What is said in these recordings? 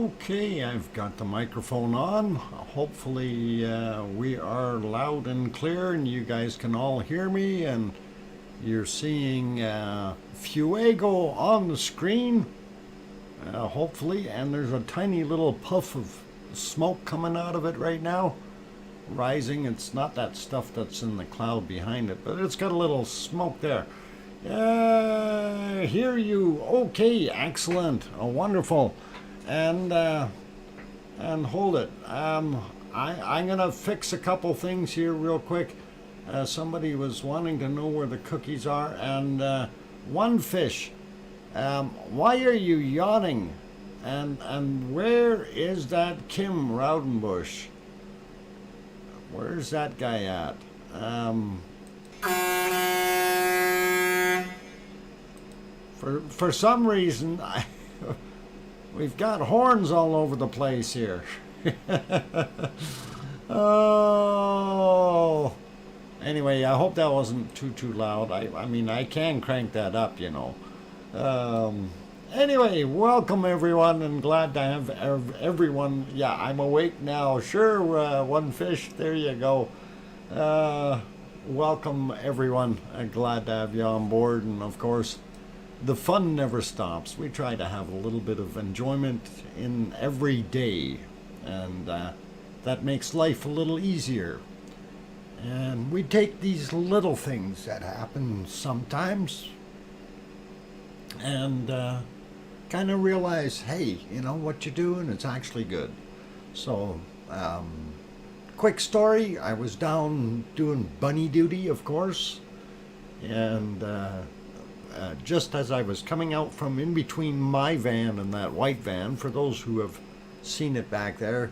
Okay, I've got the microphone on. Hopefully we are loud and clear and you guys can all hear me, and you're seeing Fuego on the screen, hopefully, and there's a tiny little puff of smoke coming out of it right now, rising. It's not that stuff that's in the cloud behind it, but it's got a little smoke there. Hear you. Okay, excellent. Wonderful. And hold it. I'm gonna fix a couple things here real quick. Somebody was wanting to know where the cookies are, and one fish. Why are you yawning? And where is that Kim Raudenbush? Where's that guy at? For some reason, we've got horns all over the place here. Oh. Anyway, I hope that wasn't too loud. I mean, I can crank that up, you know. Anyway, welcome everyone, and glad to have everyone. Yeah, I'm awake now. Sure, one fish. There you go. Welcome everyone. Glad to have you on board, and of course, the fun never stops. We try to have a little bit of enjoyment in every day, and that makes life a little easier. And we take these little things that happen sometimes and kind of realize, hey, you know what you're doing, it's actually good. So, quick story, I was down doing bunny duty, of course, and just as I was coming out from in between my van and that white van, for those who have seen it back there,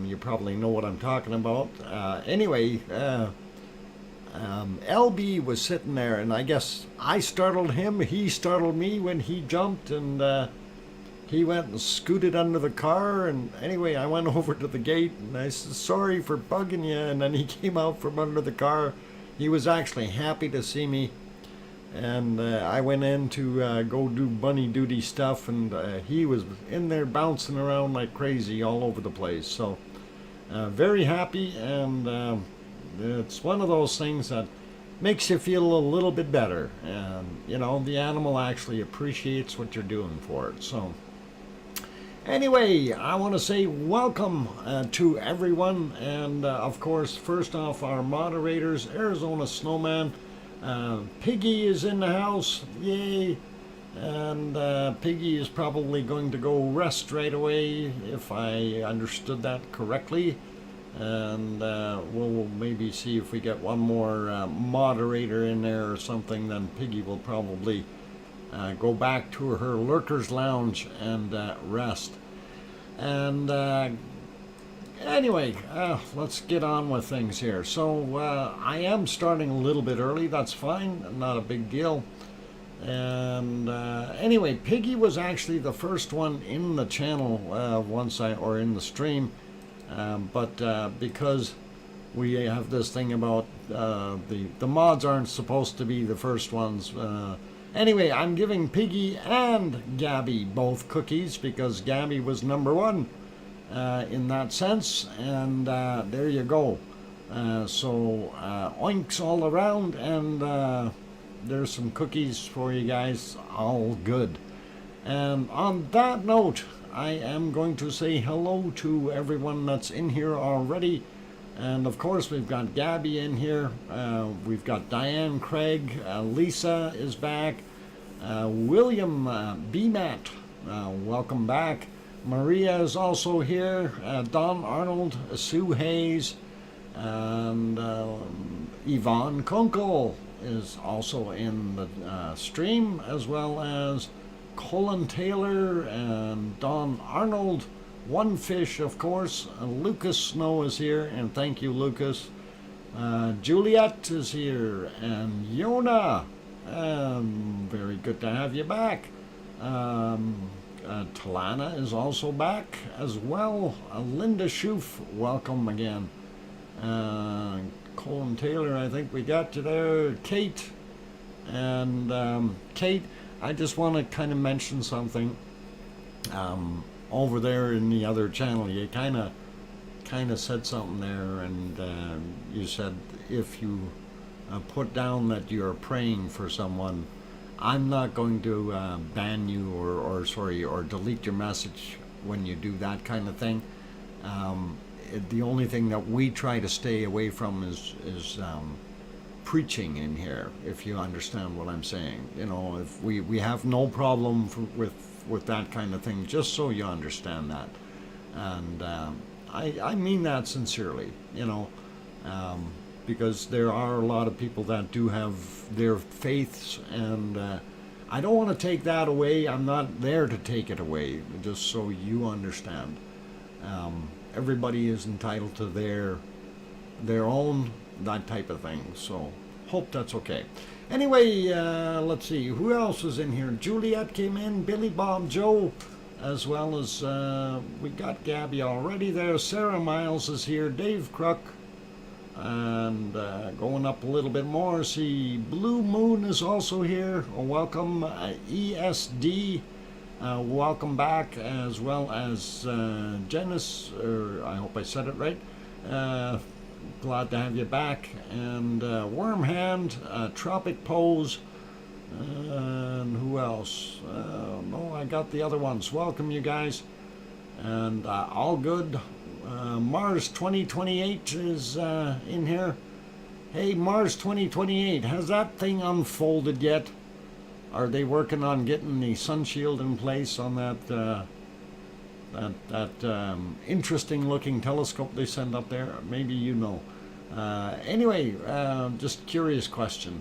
you probably know what I'm talking about. Anyway, LB was sitting there, and I guess I startled him, he startled me when he jumped, and he went and scooted under the car. And anyway, I went over to the gate and I said, sorry for bugging you, and then he came out from under the car. He was actually happy to see me. And I went in to go do bunny duty stuff, and he was in there bouncing around like crazy all over the place. So very happy, and it's one of those things that makes you feel a little bit better. And you know, the animal actually appreciates what you're doing for it. So anyway, I want to say welcome to everyone, and of course, first off, our moderators, Arizona Snowman. Piggy is in the house, yay, and Piggy is probably going to go rest right away, if I understood that correctly, and we'll maybe see if we get one more moderator in there or something. Then Piggy will probably go back to her lurker's lounge and rest. And anyway, let's get on with things here. So I am starting a little bit early. That's fine, not a big deal. And anyway, Piggy was actually the first one in the channel or in the stream, but because we have this thing about the mods aren't supposed to be the first ones. Anyway, I'm giving Piggy and Gabby both cookies because Gabby was number one. In that sense, and there you go. So oinks all around, and there's some cookies for you guys, all good. And on that note, I am going to say hello to everyone that's in here already. And of course, we've got Gabby in here, we've got Diane Craig, Lisa is back, William BMAT, welcome back. Maria is also here, Don Arnold, Sue Hayes, and Yvonne Kunkel is also in the stream, as well as Colin Taylor and Don Arnold, One Fish, of course. Lucas Snow is here, and thank you, Lucas. Juliet is here, and Yona, very good to have you back. Talana is also back as well. Linda Schoof, welcome again. Colin Taylor, I think we got you there. Kate, and Kate, I just want to kind of mention something. over there in the other channel, you kind of said something there, and you said if you put down that you're praying for someone, I'm not going to ban you or delete your message when you do that kind of thing. The only thing that we try to stay away from is preaching in here, if you understand what I'm saying. You know, if we have no problem with that kind of thing, just so you understand that. And I mean that sincerely, you know, because there are a lot of people that do have their faiths, and I don't want to take that away. I'm not there to take it away, just so you understand. Everybody is entitled to their own, that type of thing, so hope that's okay. Anyway, let's see, who else is in here? Juliet came in, Billy Bob Joe, as well as we got Gabby already there. Sarah Miles is here, Dave Crook, and going up a little bit more, see Blue Moon is also here. Welcome. ESD, welcome back, as well as Janice, or I hope I said it right. Glad to have you back. And Wormhand, Tropic Pose, and who else? No, I got the other ones. Welcome, you guys. And all good. Mars 2028 is in here. Hey, Mars 2028, has that thing unfolded yet? Are they working on getting the sun shield in place on that interesting looking telescope they sent up there? Maybe you know. Anyway, just curious question.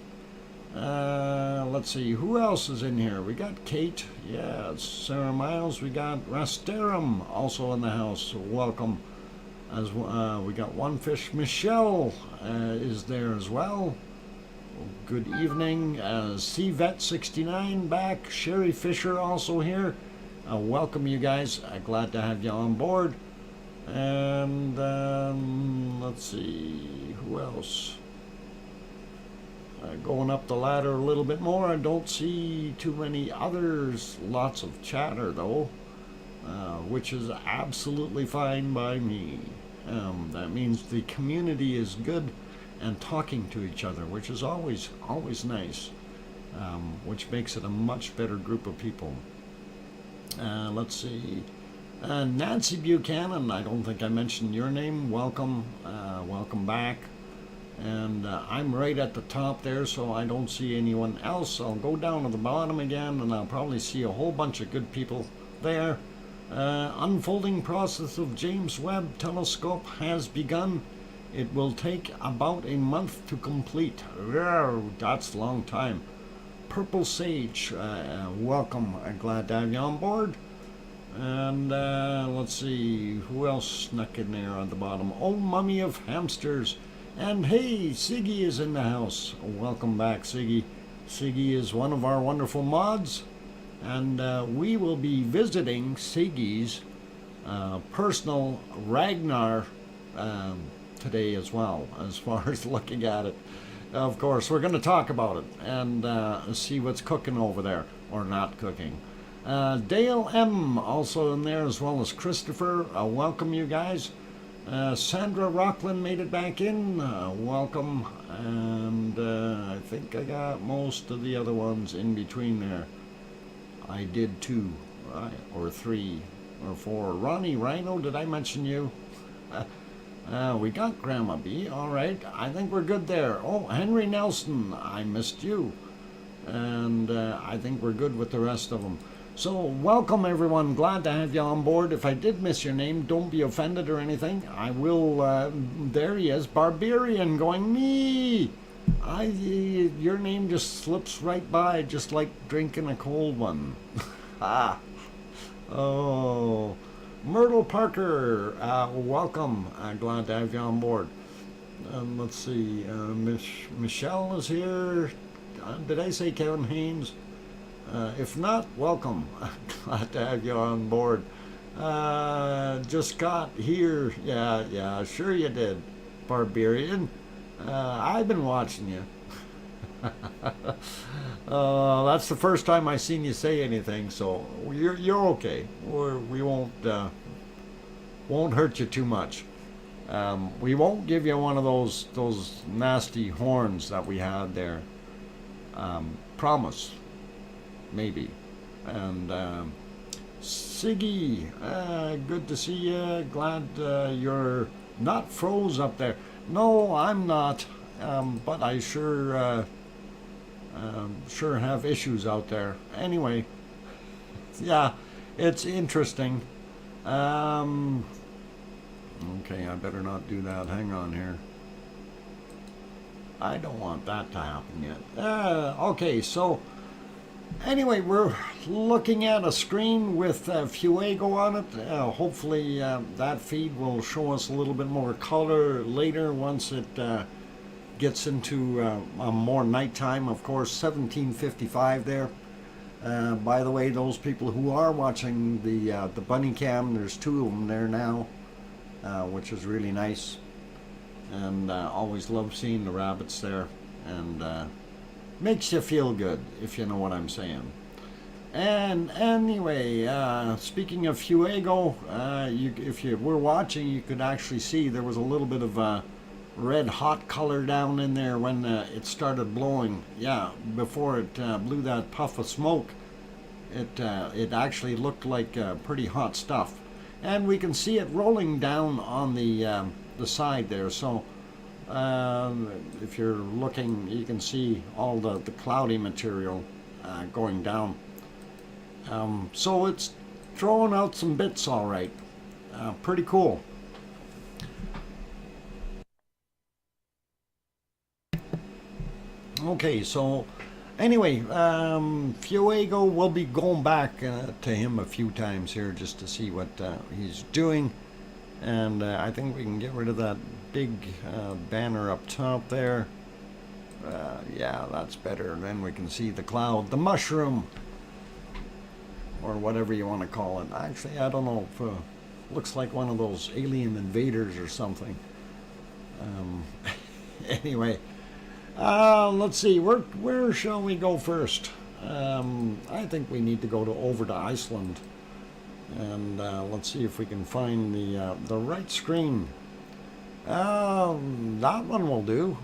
Let's see, who else is in here? We got Kate, yeah, it's Sarah Miles. We got Rasterum also in the house, so welcome. As we got One Fish, Michelle is there as well. Good evening. CVet69 back. Sherry Fisher also here. Welcome, you guys. Glad to have you on board. And let's see, who else? Going up the ladder a little bit more. I don't see too many others. Lots of chatter though, which is absolutely fine by me. That means the community is good and talking to each other, which is always nice, which makes it a much better group of people. Let's see, Nancy Buchanan, I don't think I mentioned your name. Welcome, welcome back. And I'm right at the top there, so I don't see anyone else. I'll go down to the bottom again, and I'll probably see a whole bunch of good people there. Unfolding process of James Webb Telescope has begun. It will take about a month to complete. That's a long time. Purple Sage, welcome. I'm glad to have you on board. And let's see, who else snuck in there on the bottom? Oh, Mummy of Hamsters. And hey, Siggy is in the house. Welcome back, Siggy. Siggy is one of our wonderful mods. And we will be visiting Siggy's personal Ragnar today as well, as far as looking at it. Of course, we're going to talk about it and see what's cooking over there, or not cooking. Dale M. also in there, as well as Christopher. Welcome, you guys. Sandra Rockland made it back in. Welcome. And I think I got most of the other ones in between there. I did 2, or 3, or 4. Ronnie Rhino, did I mention you? We got Grandma B. All right, I think we're good there. Oh, Henry Nelson, I missed you. And I think we're good with the rest of them. So welcome, everyone. Glad to have you on board. If I did miss your name, don't be offended or anything. I will. There he is, Barbarian, going me. Your name just slips right by, just like drinking a cold one. Oh, Myrtle Parker, welcome. Glad to have you on board. Let's see, Michelle is here. Did I say Kevin Haynes? If not, welcome. Glad to have you on board. Just got here. Yeah, sure you did, Barbarian. I've been watching you. That's the first time I seen you say anything, so you're okay. We won't hurt you too much. We won't give you one of those nasty horns that we had there. Promise, maybe. And Siggy, good to see you. Glad you're not froze up there. No, I'm not. But I sure have issues out there. Anyway, yeah, it's interesting. Um, okay, I better not do that. Hang on here. I don't want that to happen yet. Okay, so anyway, we're looking at a screen with Fuego on it. Hopefully that feed will show us a little bit more color later once it gets into more nighttime. Of course, 1755 there. By the way, those people who are watching the bunny cam, there's two of them there now, which is really nice. And always love seeing the rabbits there, and makes you feel good, if you know what I'm saying. And anyway, speaking of Fuego, if you were watching, you could actually see there was a little bit of red hot color down in there when it started blowing. Yeah, before it blew that puff of smoke, it actually looked like pretty hot stuff. And we can see it rolling down on the side there. So if you're looking, you can see all the cloudy material going down. So it's throwing out some bits, all right. Pretty cool. Okay, so anyway, Fuego, will be going back to him a few times here just to see what he's doing. And I think we can get rid of that big banner up top there. Yeah, that's better. Then we can see the cloud, the mushroom, or whatever you want to call it. Actually, I don't know if looks like one of those alien invaders or something. Anyway, let's see. Where shall we go first? I think we need to go over to Iceland. And let's see if we can find the right screen. That one will do.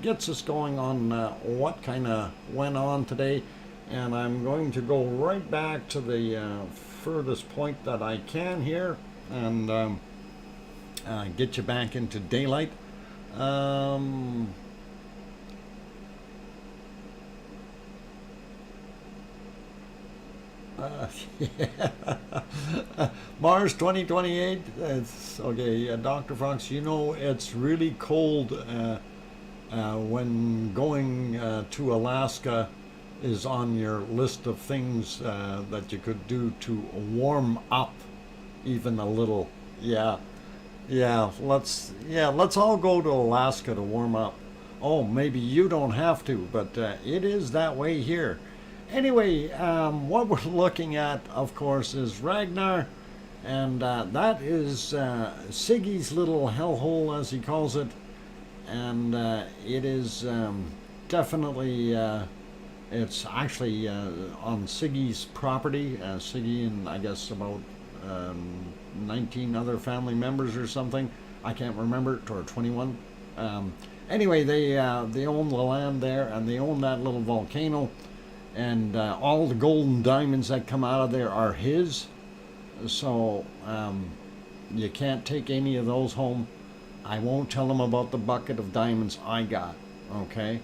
Gets us going on what kind of went on today. And I'm going to go right back to the furthest point that I can here and get you back into daylight. Yeah. Mars 2028. It's okay. Dr. Fox, you know it's really cold when going to Alaska is on your list of things that you could do to warm up even a little. Yeah. Let's all go to Alaska to warm up. Oh, maybe you don't have to, but it is that way here. Anyway, what we're looking at, of course, is Ragnar, and that is Siggy's little hellhole, as he calls it, and it is definitely, it's actually on Siggy's property. Siggy and I guess about 19 other family members or something. I can't remember, or 21. Anyway, they own the land there, and they own that little volcano. And all the gold and diamonds that come out of there are his. So you can't take any of those home. I won't tell him about the bucket of diamonds I got. Okay.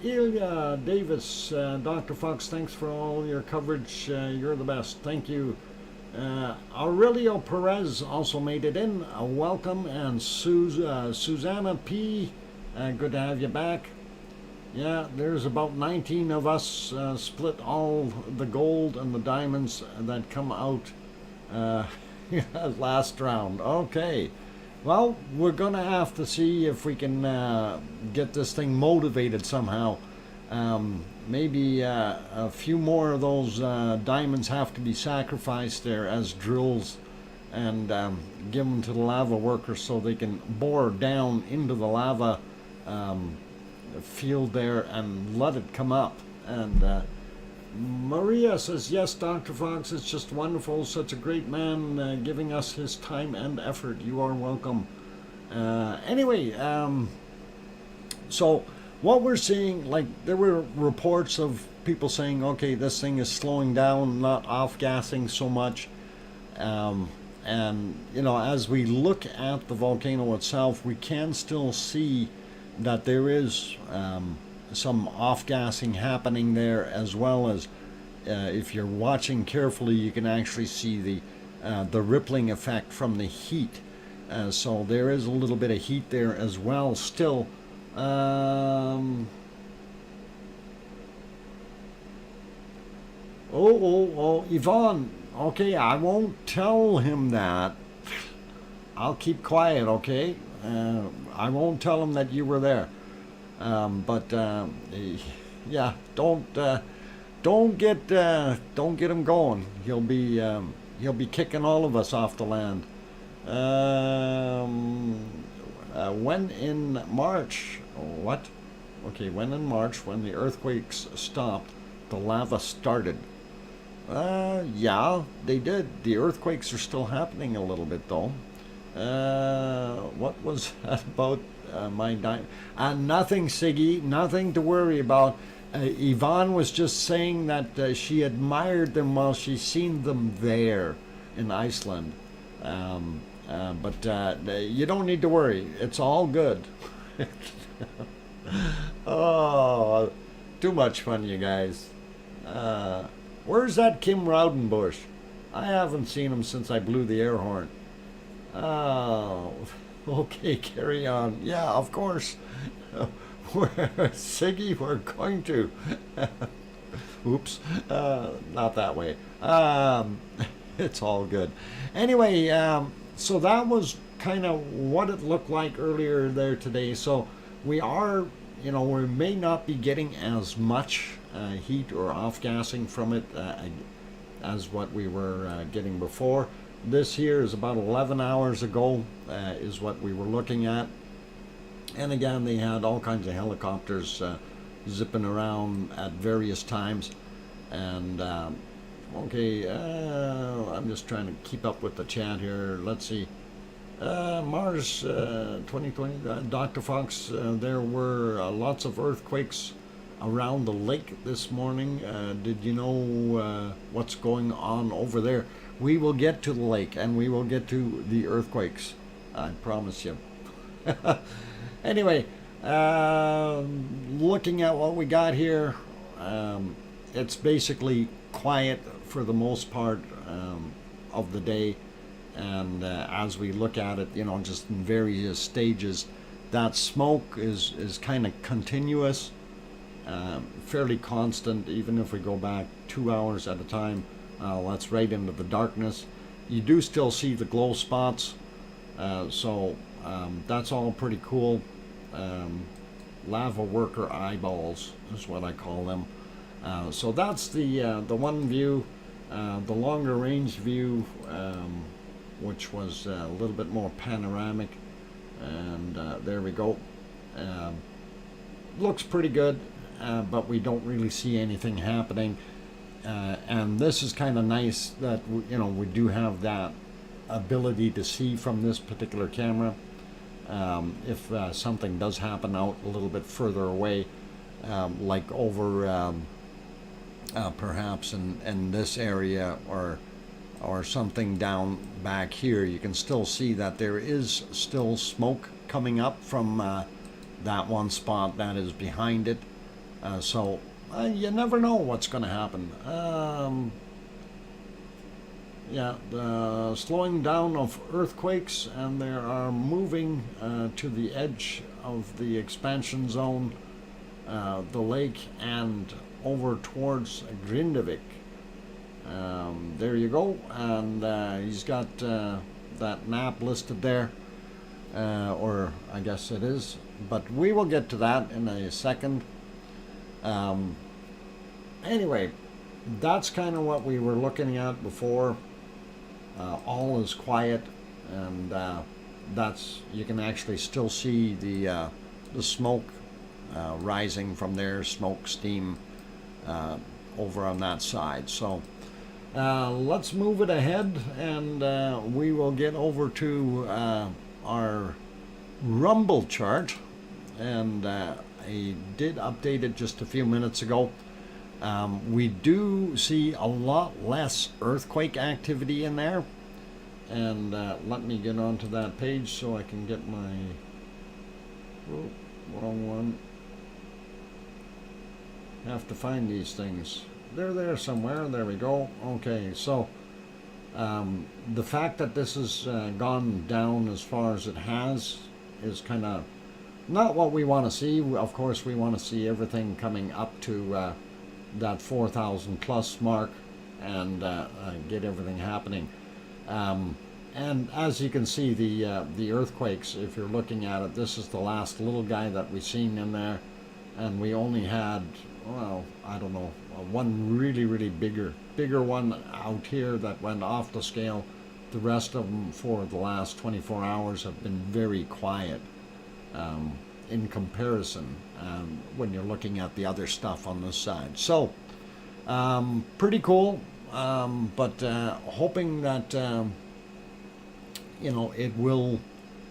Ilya Davis, Dr. Fox, thanks for all your coverage. You're the best. Thank you. Aurelio Perez also made it in. Welcome. And Susanna P., good to have you back. Yeah, there's about 19 of us split all the gold and the diamonds that come out last round. Okay. Well, we're going to have to see if we can get this thing motivated somehow. Maybe a few more of those diamonds have to be sacrificed there as drills and give them to the lava workers so they can bore down into the lava field there and let it come up. And Maria says, yes, Dr. Fox, it's just wonderful. Such a great man giving us his time and effort. You are welcome. Anyway, so what we're seeing, like there were reports of people saying, okay, this thing is slowing down, not off-gassing so much. And, you know, as we look at the volcano itself, we can still see that there is some off-gassing happening there, as well as if you're watching carefully, you can actually see the rippling effect from the heat. So there is a little bit of heat there as well still. Oh, Yvonne, okay, I won't tell him that. I'll keep quiet, okay? I won't tell him that you were there. But yeah, don't get him going. He'll be kicking all of us off the land. When in March? What? Okay, when in March, when the earthquakes stopped, the lava started. Yeah, they did. The earthquakes are still happening a little bit though. What was that about? My time. Nothing, Siggy, nothing to worry about. Yvonne was just saying that she admired them while she's seen them there in Iceland. But you don't need to worry. It's all good. Oh, too much fun, you guys. Where's that Kim Rowdenbush? I haven't seen him since I blew the air horn. Oh, okay, carry on. Yeah, of course. Siggy, we're going to. Oops, not that way. It's all good. Anyway, so that was kind of what it looked like earlier there today. So we are, you know, we may not be getting as much heat or off-gassing from it as what we were getting before. This here is about 11 hours ago is what we were looking at. And again, they had all kinds of helicopters zipping around at various times. And okay, I'm just trying to keep up with the chat here. Let's see. Mars 2020, Dr. Fox, there were lots of earthquakes around the lake this morning. Did you know what's going on over there? We will get to the lake and we will get to the earthquakes. I promise you. Anyway, looking at what we got here, it's basically quiet for the most part of the day. And as we look at it, you know, just in various stages, that smoke is kind of continuous, fairly constant, even if we go back 2 hours at a time. That's right into the darkness. You do still see the glow spots, so that's all pretty cool. Lava worker eyeballs is what I call them. So that's the one view. The longer range view, which was a little bit more panoramic, and there we go. Looks pretty good, but we don't really see anything happening. And this is kind of nice that we do have that ability to see from this particular camera. If something does happen out a little bit further away, like over perhaps in this area or something down back here, you can still see that there is still smoke coming up from that one spot that is behind it. So you never know what's going to happen. Yeah, the slowing down of earthquakes, and they are moving to the edge of the expansion zone, the lake, and over towards Grindavik. There you go, and he's got that map listed there, or I guess it is, but we will get to that in a second. Anyway, that's kind of what we were looking at before. All is quiet, and that's, you can actually still see the smoke rising from there, smoke, steam, over on that side. So let's move it ahead, and we will get over to our rumble chart. And I did update it just a few minutes ago. We do see a lot less earthquake activity in there. And let me get onto that page so I can get my... Oh, wrong one. Have to find these things. They're there somewhere. There we go. Okay, so the fact that this has gone down as far as it has is kind of not what we want to see. Of course, we want to see everything coming up to that 4,000 plus mark and get everything happening. And as you can see, the earthquakes, if you're looking at it, this is the last little guy that we've seen in there, and we only had, well, I don't know, one really bigger one out here that went off the scale. The rest of them for the last 24 hours have been very quiet in comparison when you're looking at the other stuff on this side. So pretty cool, but hoping that you know, it will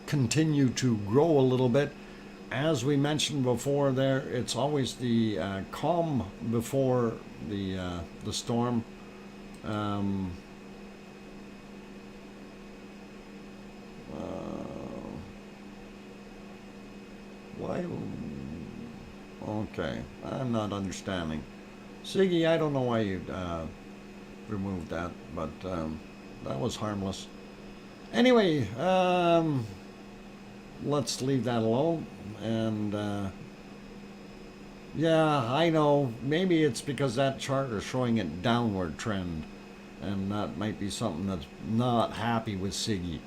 continue to grow a little bit. As we mentioned before there, it's always the calm before the storm. Why? Okay, I'm not understanding. Siggy, I don't know why you removed that, but that was harmless. Anyway, let's leave that alone. And yeah, I know, maybe it's because that chart is showing a downward trend, and that might be something that's not happy with Siggy.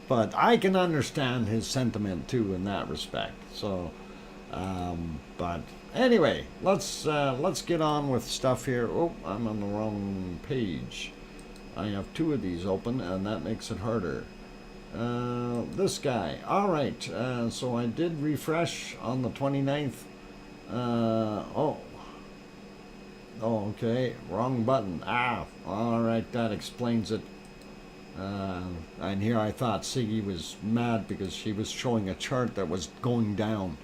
But I can understand his sentiment too in that respect. So but anyway, let's get on with stuff here. Oh, I'm on the wrong page. I have two of these open, and that makes it harder. This guy. All right. So I did refresh on the 29th. Oh, okay. Wrong button. Ah, all right. That explains it. And here I thought Siggy was mad because she was showing a chart that was going down.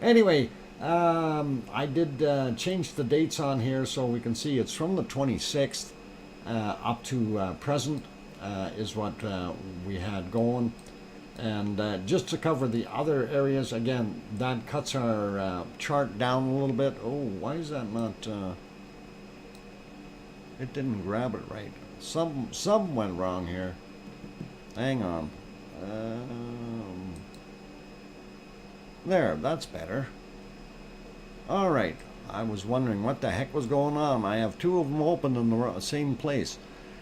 Anyway, I did change the dates on here so we can see it's from the 26th up to present is what we had going. And just to cover the other areas, again, that cuts our chart down a little bit. Oh, why is that not... it didn't grab it right. Some went wrong here. Hang on. There, that's better. All right. I was wondering what the heck was going on. I have two of them open in the same place.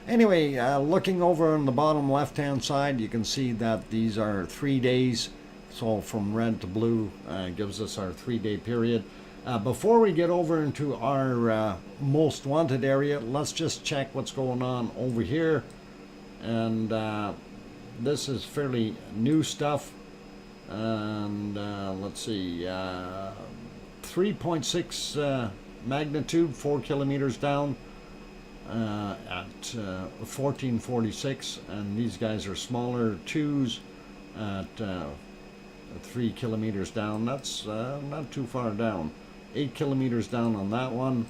Anyway, looking over on the bottom left-hand side, you can see that these are 3 days. So from red to blue gives us our 3-day period. Before we get over into our most wanted area, let's just check what's going on over here. And this is fairly new stuff. And let's see, 3.6 magnitude, 4 kilometers down at 1446. And these guys are smaller, 2s at 3 kilometers down. That's not too far down. 8 kilometers down on that one.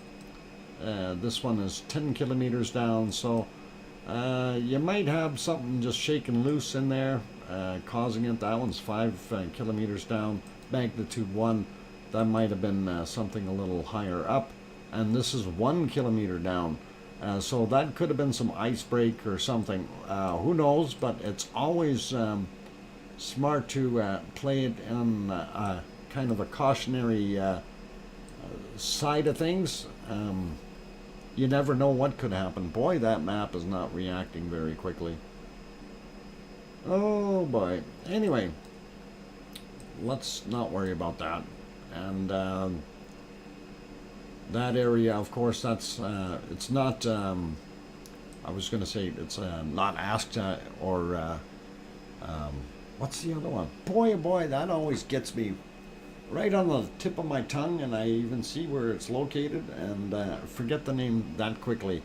This one is 10 kilometers down, so you might have something just shaking loose in there, causing it. That one's 5 kilometers down, magnitude 1. That might have been something a little higher up. And this is 1 kilometer down. So that could have been some ice break or something. Who knows, but it's always smart to play it on kind of a cautionary side of things. You never know what could happen. Boy, that map is not reacting very quickly. Oh boy. Anyway, let's not worry about that. And that area, of course, that's it's not I was going to say it's not asked or what's the other one? Boy, oh boy, that always gets me right on the tip of my tongue, and I even see where it's located, and forget the name that quickly.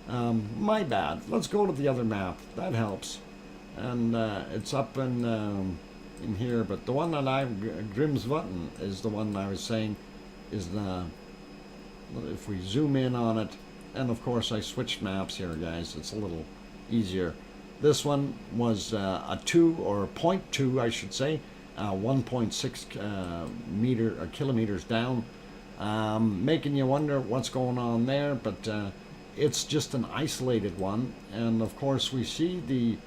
My bad. Let's go to the other map. That helps. And it's up in here, but the one that Grimsvatn is the one I was saying is the. If we zoom in on it, and of course I switched maps here, guys. It's a little easier. This one was a 2 or 0.2, I should say, 1.6 kilometers down, making you wonder what's going on there. But it's just an isolated one, and of course we see the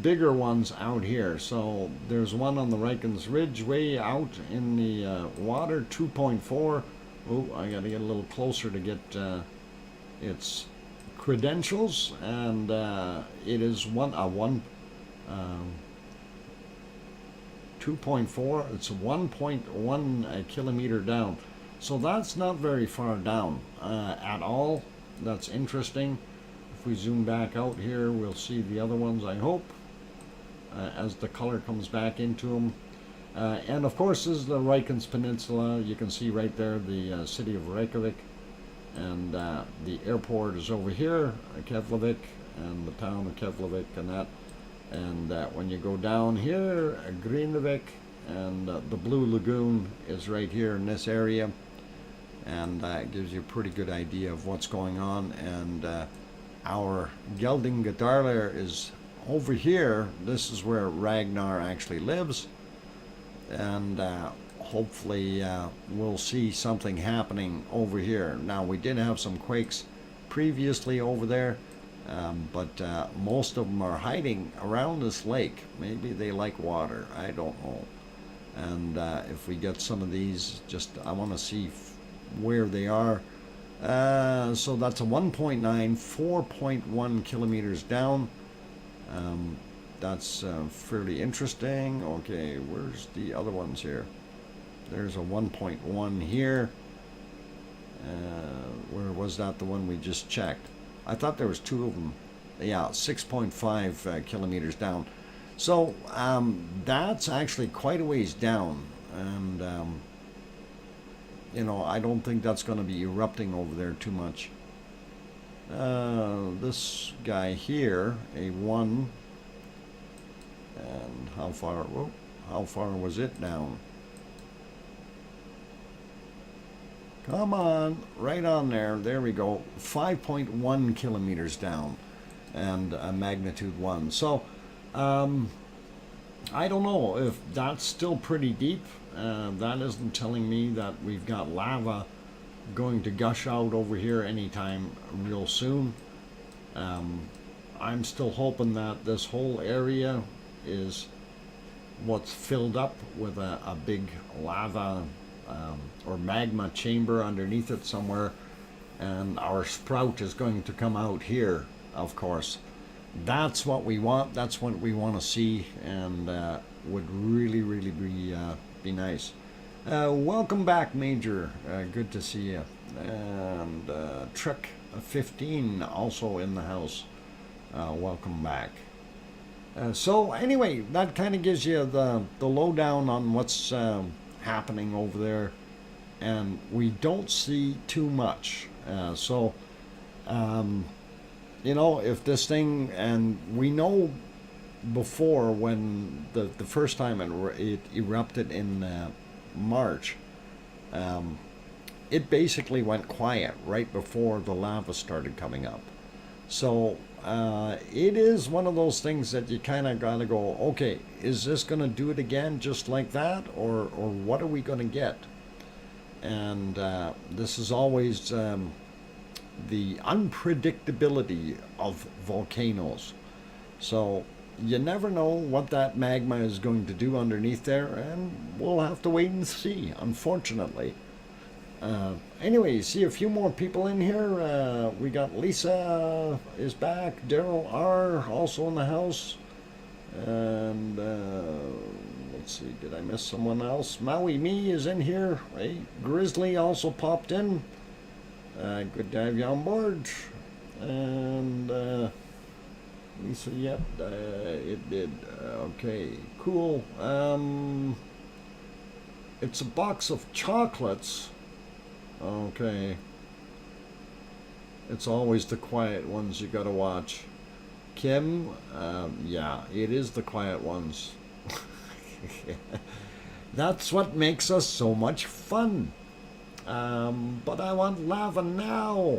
bigger ones out here. So there's one on the Reykjanes Ridge way out in the water, 2.4. Oh, I gotta get a little closer to get its credentials, and it is 2.4. It's 1.1 kilometer down, so that's not very far down at all. That's interesting. If we zoom back out here, we'll see the other ones, I hope, as the color comes back into them. And of course, this is the Reykjanes Peninsula. You can see right there the city of Reykjavik, and the airport is over here, Keflavik, and the town of Keflavik and that. And when you go down here, Greenavik, and the Blue Lagoon is right here in this area, and it gives you a pretty good idea of what's going on. And our Geldingadarler is over here. This is where Ragnar actually lives, and hopefully we'll see something happening over here. Now, we did have some quakes previously over there, but most of them are hiding around this lake. Maybe they like water, I don't know. And if we get some of these, I want to see where they are. So that's a 1.9, 4.1 kilometers down. That's fairly interesting. Okay, where's the other ones here? There's a 1.1 here. Where was that, the one we just checked? I thought there was 2 of them. Yeah, 6.5 kilometers down. So that's actually quite a ways down, and I don't think that's going to be erupting over there too much. This guy here, A1, and how far was it down? Come on, right on there. There we go. 5.1 kilometers down, and magnitude 1. So I don't know if that's still pretty deep. That isn't telling me that we've got lava going to gush out over here anytime real soon. I'm still hoping that this whole area is what's filled up with a big lava or magma chamber underneath it somewhere, and our sprout is going to come out here, of course. That's what we want. That's what we want to see, and would really be nice. Welcome back, Major. Good to see you. And Trek 15 also in the house. Welcome back. So anyway, that kind of gives you the lowdown on what's happening over there, and we don't see too much. If this thing, and we know before, when the first time it erupted in March, it basically went quiet right before the lava started coming up. So it is one of those things that you kind of got to go, okay, is this going to do it again just like that, or what are we going to get? And this is always the unpredictability of volcanoes. So you never know what that magma is going to do underneath there, and we'll have to wait and see, unfortunately. Anyway, see a few more people in here. We got Lisa is back, Daryl R also in the house, and let's see, did I miss someone else? Maui Me is in here, right? Grizzly also popped in. Good to have you on board. And Lisa, yep, it did. Okay, cool. It's a box of chocolates. Okay. It's always the quiet ones you gotta watch. Kim, yeah, it is the quiet ones. That's what makes us so much fun. But I want lava now.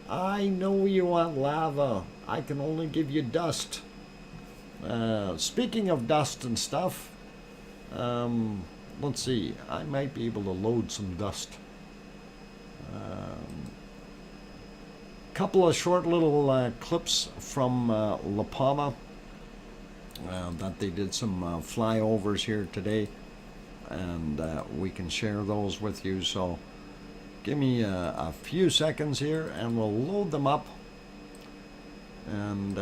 I know you want lava. I can only give you dust. Speaking of dust and stuff, let's see. I might be able to load some dust. Couple of short little clips from La Palma that they did some flyovers here today, and we can share those with you. So give me a few seconds here and we'll load them up and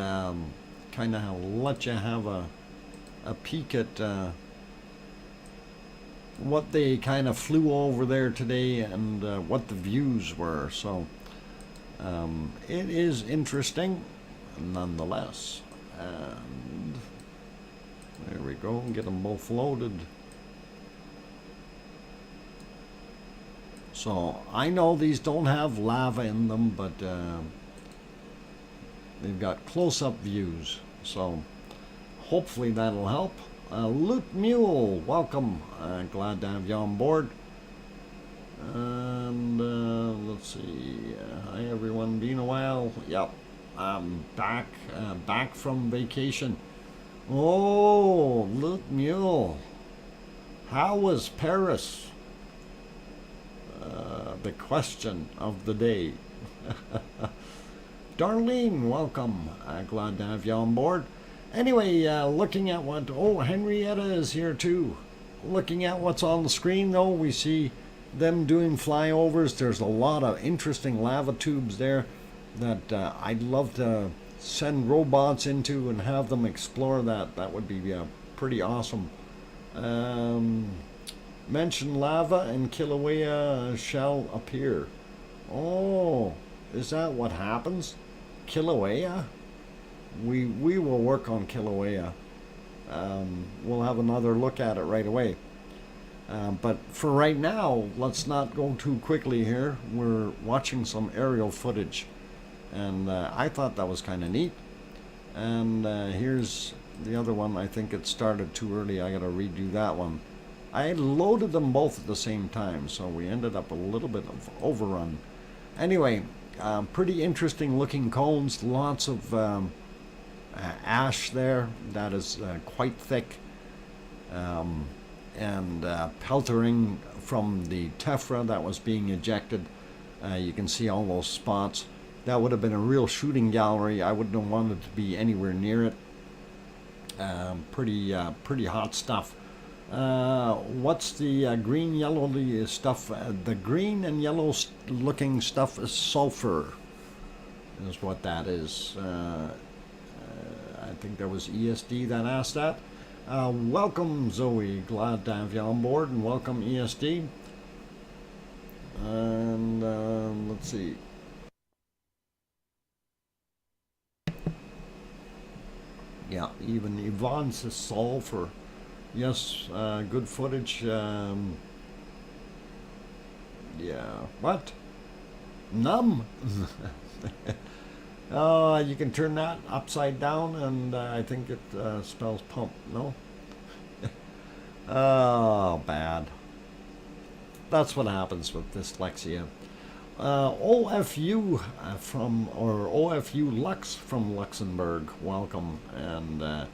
kind of let you have a peek at what they kind of flew over there today and what the views were. So it is interesting nonetheless. And there we go, get them both loaded. So I know these don't have lava in them, but they've got close-up views. So hopefully that'll help. Loot Mule, welcome. Glad to have you on board. And let's see. Hi everyone, been a while. Yep, I'm back from vacation. Oh, Loot Mule. How was Paris? The question of the day. Darlene, welcome. Glad to have you on board. Anyway, looking at what... Oh, Henrietta is here too. Looking at what's on the screen though, we see them doing flyovers. There's a lot of interesting lava tubes there that I'd love to send robots into and have them explore that. That would be pretty awesome. Mention lava and Kilauea shall appear. Oh, is that what happens? Kilauea? We will work on Kilauea. We'll have another look at it right away. But for right now, let's not go too quickly here. We're watching some aerial footage, and I thought that was kind of neat. And here's the other one. I think it started too early. I gotta redo that one. I loaded them both at the same time, so we ended up a little bit of overrun. Anyway, pretty interesting looking cones. Lots of ash there that is quite thick. And peltering from the tephra that was being ejected. You can see all those spots. That would have been a real shooting gallery. I wouldn't have wanted to be anywhere near it. Pretty hot stuff. What's the green yellow stuff? The green and yellow looking stuff is sulfur, is what that is. I think that was ESD that asked that. Welcome Zoe, glad to have you on board, and welcome ESD. And let's see. Yeah, even Yvonne says sulfur. Yes, good footage. Yeah, what? Numb? You can turn that upside down, and I think it spells pump. No? Oh, bad. That's what happens with dyslexia. OFU OFU Lux from Luxembourg, welcome. And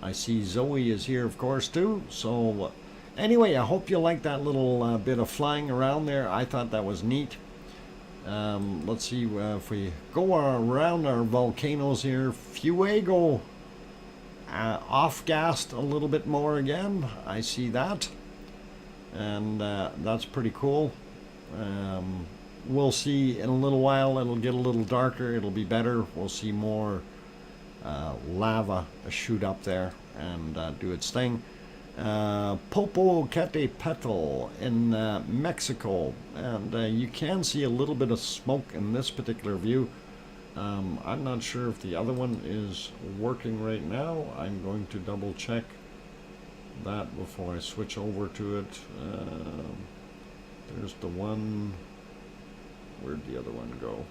I see Zoe is here, of course, too. So anyway, I hope you like that little bit of flying around there. I thought that was neat. Let's see if we go around our volcanoes here. Fuego off-gassed a little bit more again. I see that. And that's pretty cool. We'll see in a little while. It'll get a little darker. It'll be better. We'll see more lava shoot up there and do its thing. Popocatépetl in Mexico, and you can see a little bit of smoke in this particular view. I'm not sure if the other one is working right now. I'm going to double check that before I switch over to it. There's the one. Where'd the other one go?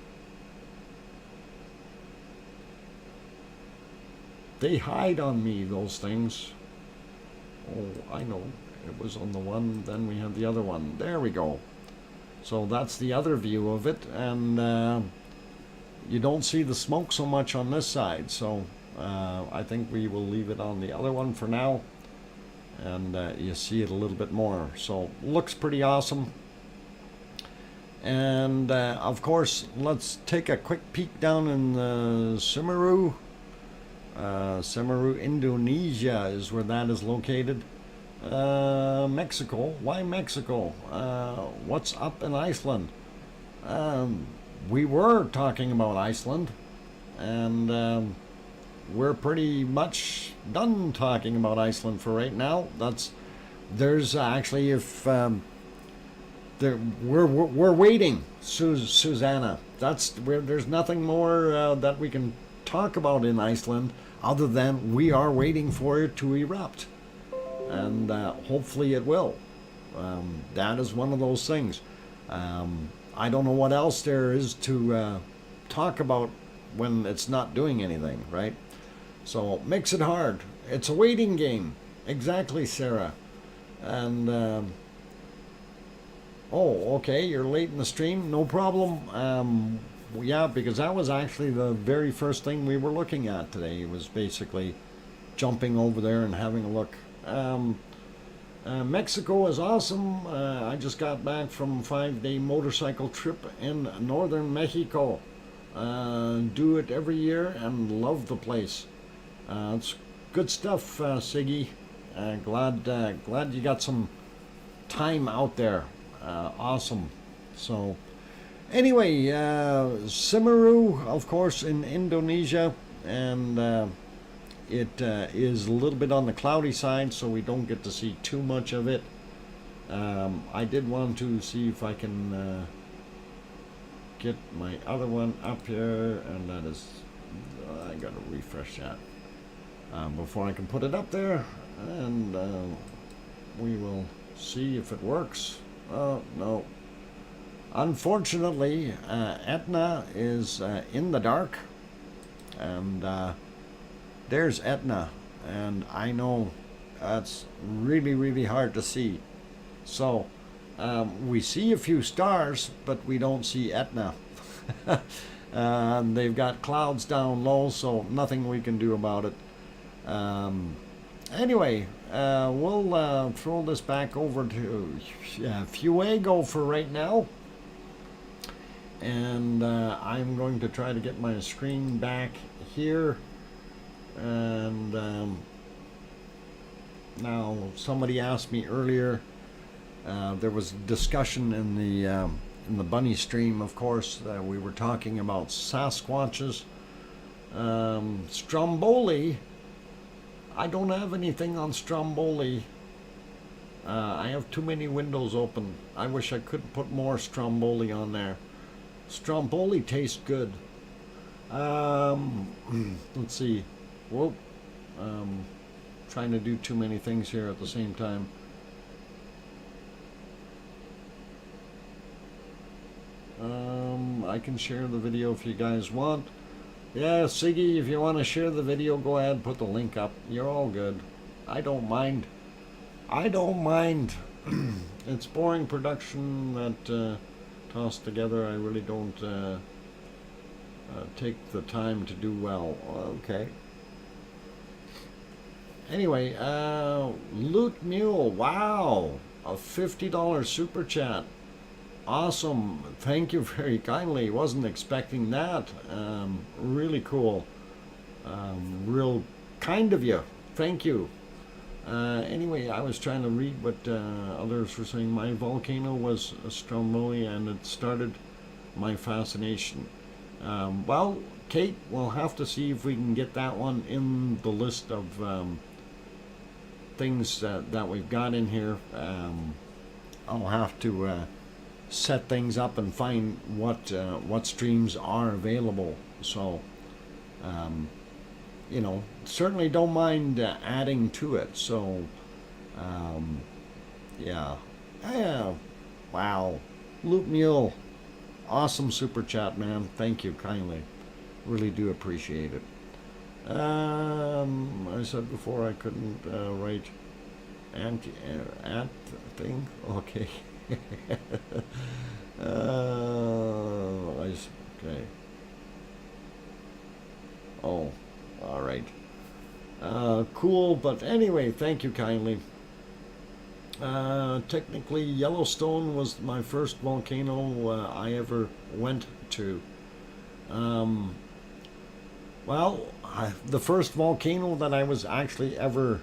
They hide on me, those things. Oh, I know. It was on the one, then we had the other one. There we go. So that's the other view of it, and you don't see the smoke so much on this side, so I think we will leave it on the other one for now, and you see it a little bit more. So looks pretty awesome. And of course, let's take a quick peek down in Semeru. Semeru, Indonesia is where that is located. Mexico. Why Mexico? What's up in Iceland? We were talking about Iceland, and we're pretty much done talking about Iceland for right now. There's actually, if we're waiting, Susanna. There's nothing more that we can talk about in Iceland other than we are waiting for it to erupt, and hopefully it will. That is one of those things. I don't know what else there is to talk about when it's not doing anything, right? So it makes it hard. It's a waiting game. Exactly, Sarah. And oh, okay, you're late in the stream. No problem. Yeah, because that was actually the very first thing we were looking at today. It was basically jumping over there and having a look. Mexico is awesome. I just got back from a 5-day motorcycle trip in northern Mexico. Do it every year and love the place. It's good stuff, Siggy. Glad you got some time out there. Awesome. So anyway, Semeru, of course, in Indonesia, and it is a little bit on the cloudy side, so we don't get to see too much of it. I did want to see if I can get my other one up here, and that is, I gotta refresh that before I can put it up there, and we will see if it works. No. Unfortunately, Etna is in the dark, and there's Etna, and I know that's really, really hard to see. So we see a few stars, but we don't see Etna. They've got clouds down low, so nothing we can do about it. Anyway, we'll throw this back over to Fuego for right now. And I'm going to try to get my screen back here. And now somebody asked me earlier, there was discussion in the bunny stream, of course. We were talking about Sasquatches. Stromboli, I don't have anything on Stromboli. I have too many windows open. I wish I could put more Stromboli on there. Stromboli tastes good. Let's see. Whoa. Trying to do too many things here at the same time. I can share the video if you guys want. Yeah, Siggy, if you want to share the video, go ahead, put the link up. You're all good. I don't mind. I don't mind. It's boring production that tossed together. I really don't take the time to do well. Okay. Anyway, Loot Mule, wow, a $50 super chat. Awesome, thank you very kindly. Wasn't expecting that. Really cool. Real kind of you. Thank you. Anyway, I was trying to read what others were saying. My volcano was a Stromboli, and it started my fascination. Well, Kate, we'll have to see if we can get that one in the list of things that we've got in here. I'll have to set things up and find what streams are available. So, you know, certainly don't mind adding to it. So, yeah. Yeah. Wow. Loop Mule. Awesome super chat, man. Thank you kindly. Really do appreciate it. I said before I couldn't write at thing. Okay. Okay. Oh, all right. Cool, but anyway, thank you kindly. Technically, Yellowstone was my first volcano I ever went to. Well, the first volcano that I was actually ever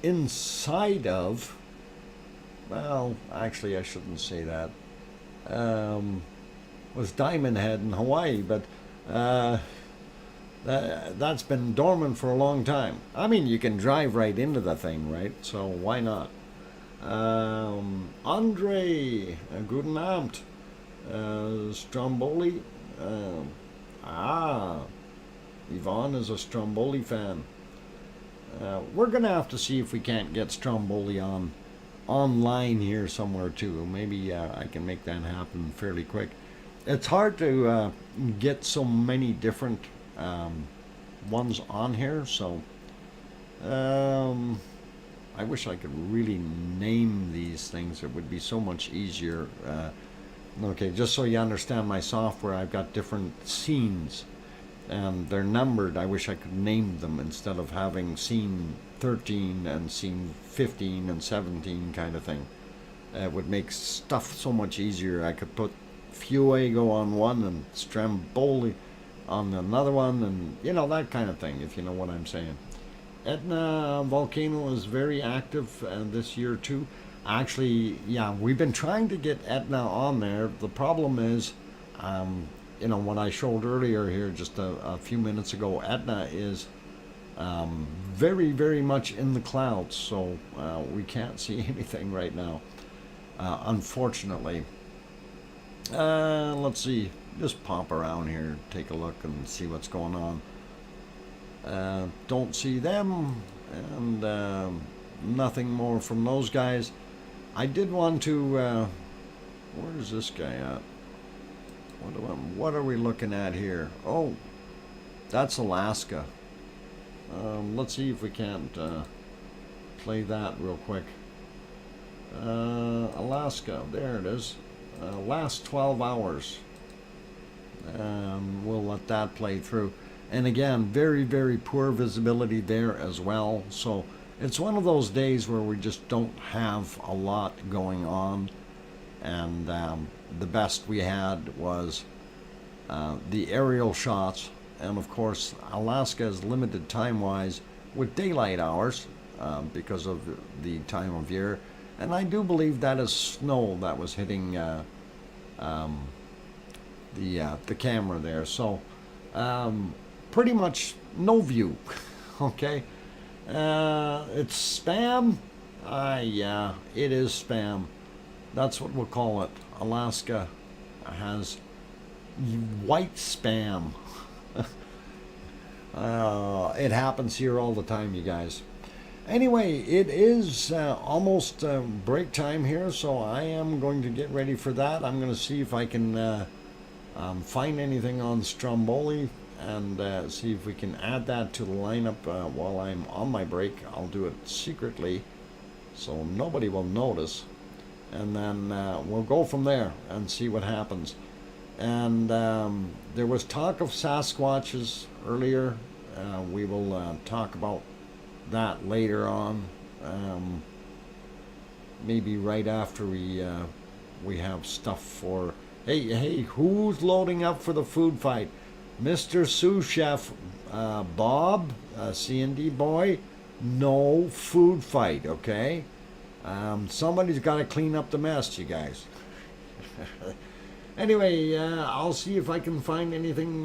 inside of, well, actually I shouldn't say that, was Diamond Head in Hawaii, but that's been dormant for a long time. I mean, you can drive right into the thing, right? So why not? Andre, guten Abend, Stromboli, Yvonne is a Stromboli fan. We're gonna have to see if we can't get Stromboli online here somewhere too. Maybe I can make that happen fairly quick. It's hard to get so many different ones on here, so I wish I could really name these things. It would be so much easier. Okay, just so you understand my software, I've got different scenes and they're numbered. I wish I could name them instead of having scene 13 and scene 15 and 17 kind of thing. It would make stuff so much easier. I could put Fuego on one and Stromboli on another one, and you know, that kind of thing, if you know what I'm saying. Etna volcano is very active this year too. Actually, yeah, we've been trying to get Etna on there. The problem is, you know, what I showed earlier here just a few minutes ago, Etna is very, very much in the clouds, so we can't see anything right now, unfortunately. Let's see, just pop around here, take a look and see what's going on. Don't see them, and nothing more from those guys. I did want to, where's this guy at? What are we looking at here? Oh, that's Alaska. Let's see if we can't play that real quick. Alaska, there it is. Last 12 hours. We'll let that play through. And again, very, very poor visibility there as well. So it's one of those days where we just don't have a lot going on. And the best we had was the aerial shots. And of course, Alaska is limited time-wise with daylight hours because of the time of year. And I do believe that is snow that was hitting the camera there. So pretty much no view. Okay. It's spam. Yeah, it is spam. That's what we'll call it. Alaska has white spam. It happens here all the time, you guys. Anyway, it is almost break time here, so I am going to get ready for that. I'm going to see if I can find anything on Stromboli and see if we can add that to the lineup while I'm on my break. I'll do it secretly so nobody will notice, and then we'll go from there and see what happens. And there was talk of Sasquatches earlier. We will talk about that later on, maybe right after we have stuff for. Hey, who's loading up for the food fight? Mr. Sous Chef Bob, C&D boy, no food fight, okay? Somebody's got to clean up the mess, you guys. Anyway, I'll see if I can find anything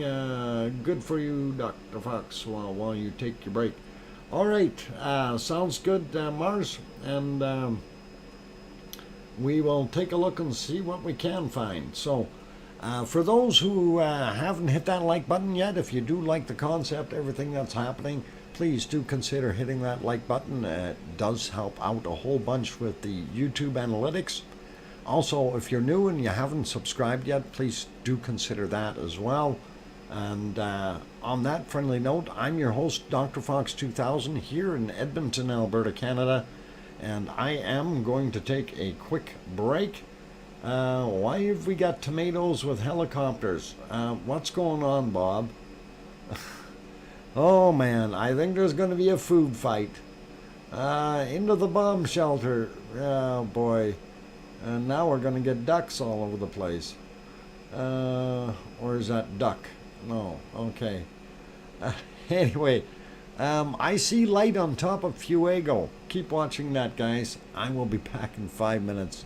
good for you, Dr. Fox, while you take your break. All right, sounds good, Mars, and we will take a look and see what we can find. So, For those who haven't hit that like button yet, if you do like the concept, everything that's happening, please do consider hitting that like button. It does help out a whole bunch with the YouTube analytics. Also, if you're new and you haven't subscribed yet, please do consider that as well. And on that friendly note, I'm your host, DrFox2000, here in Edmonton, Alberta, Canada. And I am going to take a quick break. Why have we got tomatoes with helicopters? What's going on, Bob? Oh man, I think there's going to be a food fight. Into the bomb shelter. Oh boy. And now we're going to get ducks all over the place. Or is that duck? No, okay. Anyway, I see light on top of Fuego. Keep watching that, guys. I will be back in 5 minutes.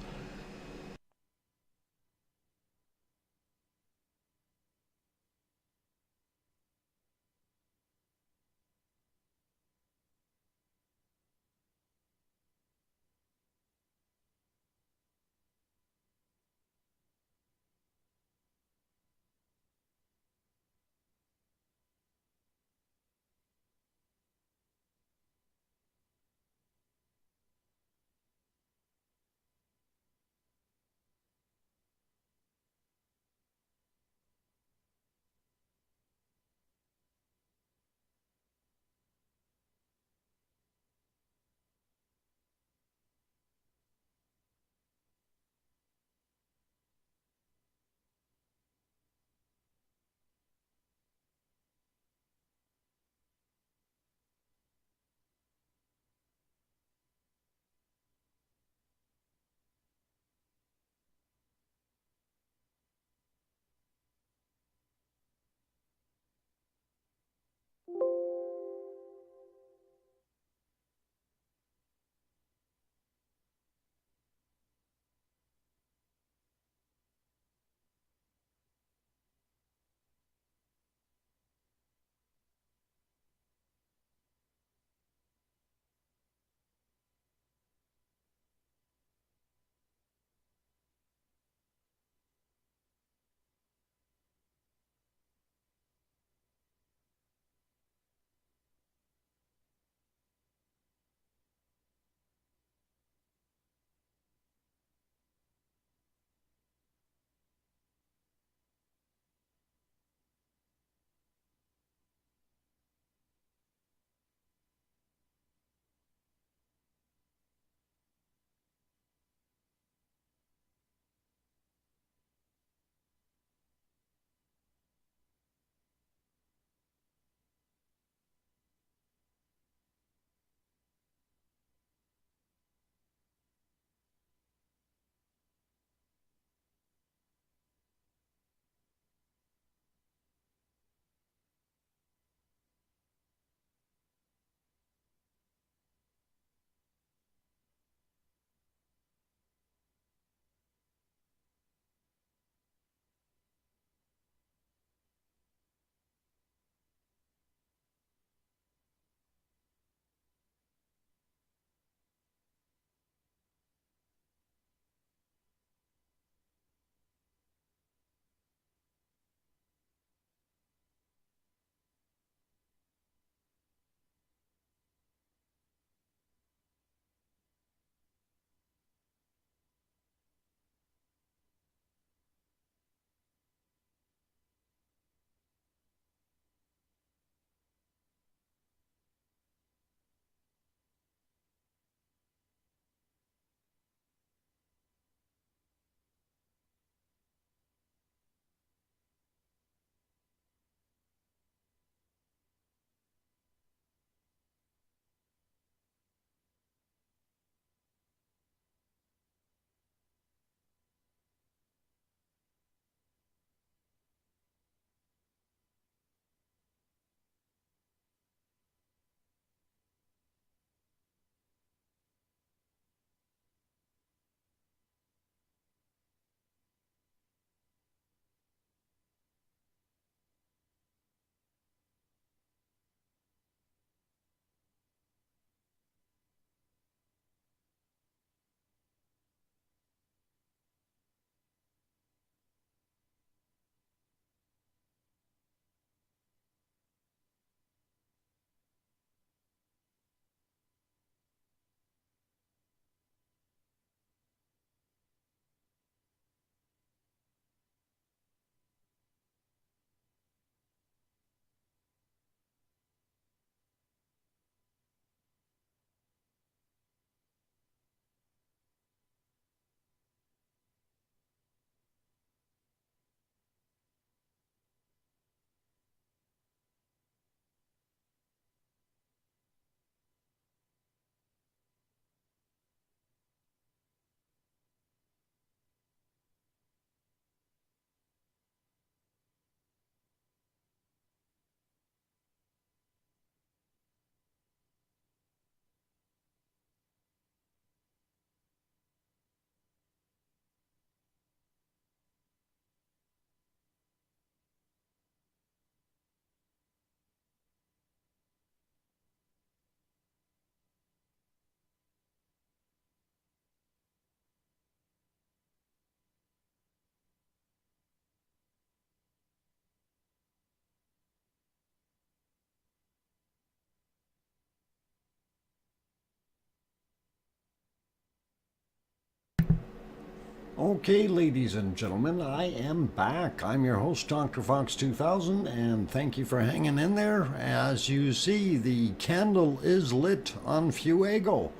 Okay, ladies and gentlemen, I am back. I'm your host, DrFox2000, and thank you for hanging in there. As you see, the candle is lit on Fuego,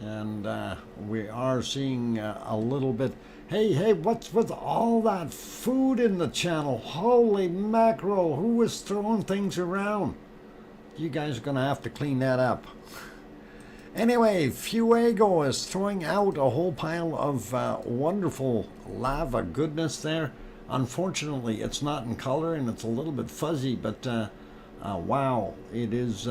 and we are seeing a little bit. Hey, what's with all that food in the channel? Holy mackerel, who was throwing things around? You guys are going to have to clean that up. Anyway, Fuego is throwing out a whole pile of wonderful lava goodness there. Unfortunately, it's not in color and it's a little bit fuzzy, but wow, it is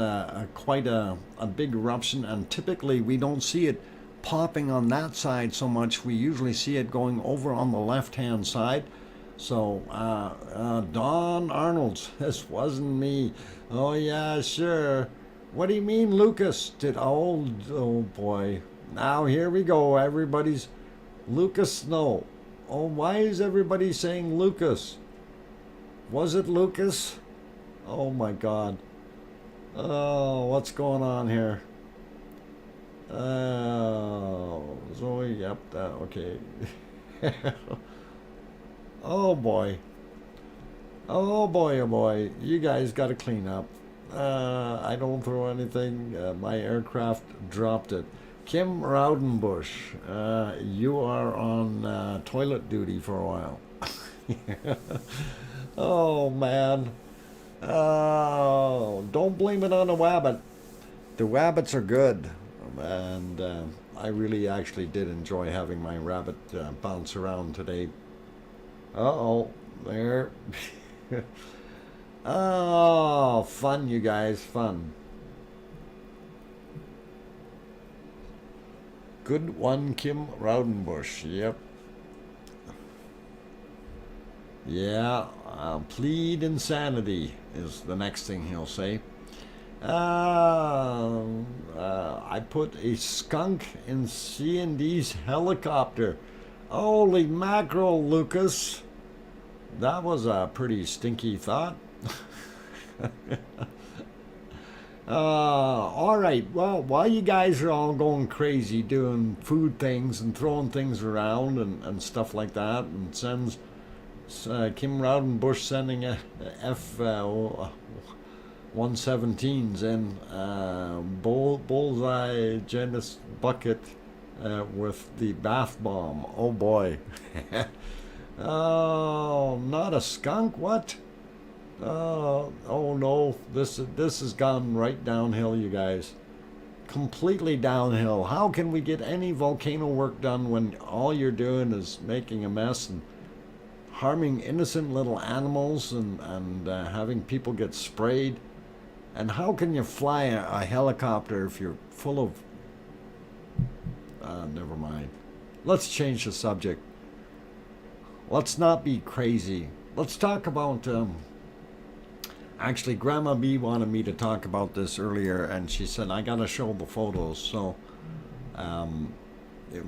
quite a big eruption, and typically we don't see it popping on that side so much. We usually see it going over on the left-hand side. So, Don Arnold, this wasn't me. Oh yeah, sure. What do you mean, Lucas? Oh boy. Now here we go. Everybody's Lucas Snow. Oh, why is everybody saying Lucas? Was it Lucas? Oh my God. Oh, what's going on here? Oh, Zoe, yep, okay. Oh boy. Oh boy, oh boy. You guys got to clean up. I don't throw anything. My aircraft dropped it. Kim Raudenbush, you are on toilet duty for a while. Oh man. Oh, don't blame it on the wabbit. The wabbits are good, and I really actually did enjoy having my rabbit bounce around today. Uh-oh, there. Oh, fun, you guys, fun. Good one, Kim Raudenbush. Yep. Yeah, plead insanity is the next thing he'll say. I put a skunk in C&D's helicopter. Holy mackerel, Lucas. That was a pretty stinky thought. All right. Well, while you guys are all going crazy doing food things and throwing things around and stuff like that, and sends Kim Raudenbush sending a F-117s in bullseye genus bucket with the bath bomb. Oh boy. Oh, not a skunk? What? Oh no, this has gone right downhill, you guys. Completely downhill. How can we get any volcano work done when all you're doing is making a mess and harming innocent little animals and having people get sprayed? And how can you fly a helicopter if you're full of... never mind. Let's change the subject. Let's not be crazy. Let's talk about... Actually, Grandma B wanted me to talk about this earlier, and she said I gotta show the photos. So,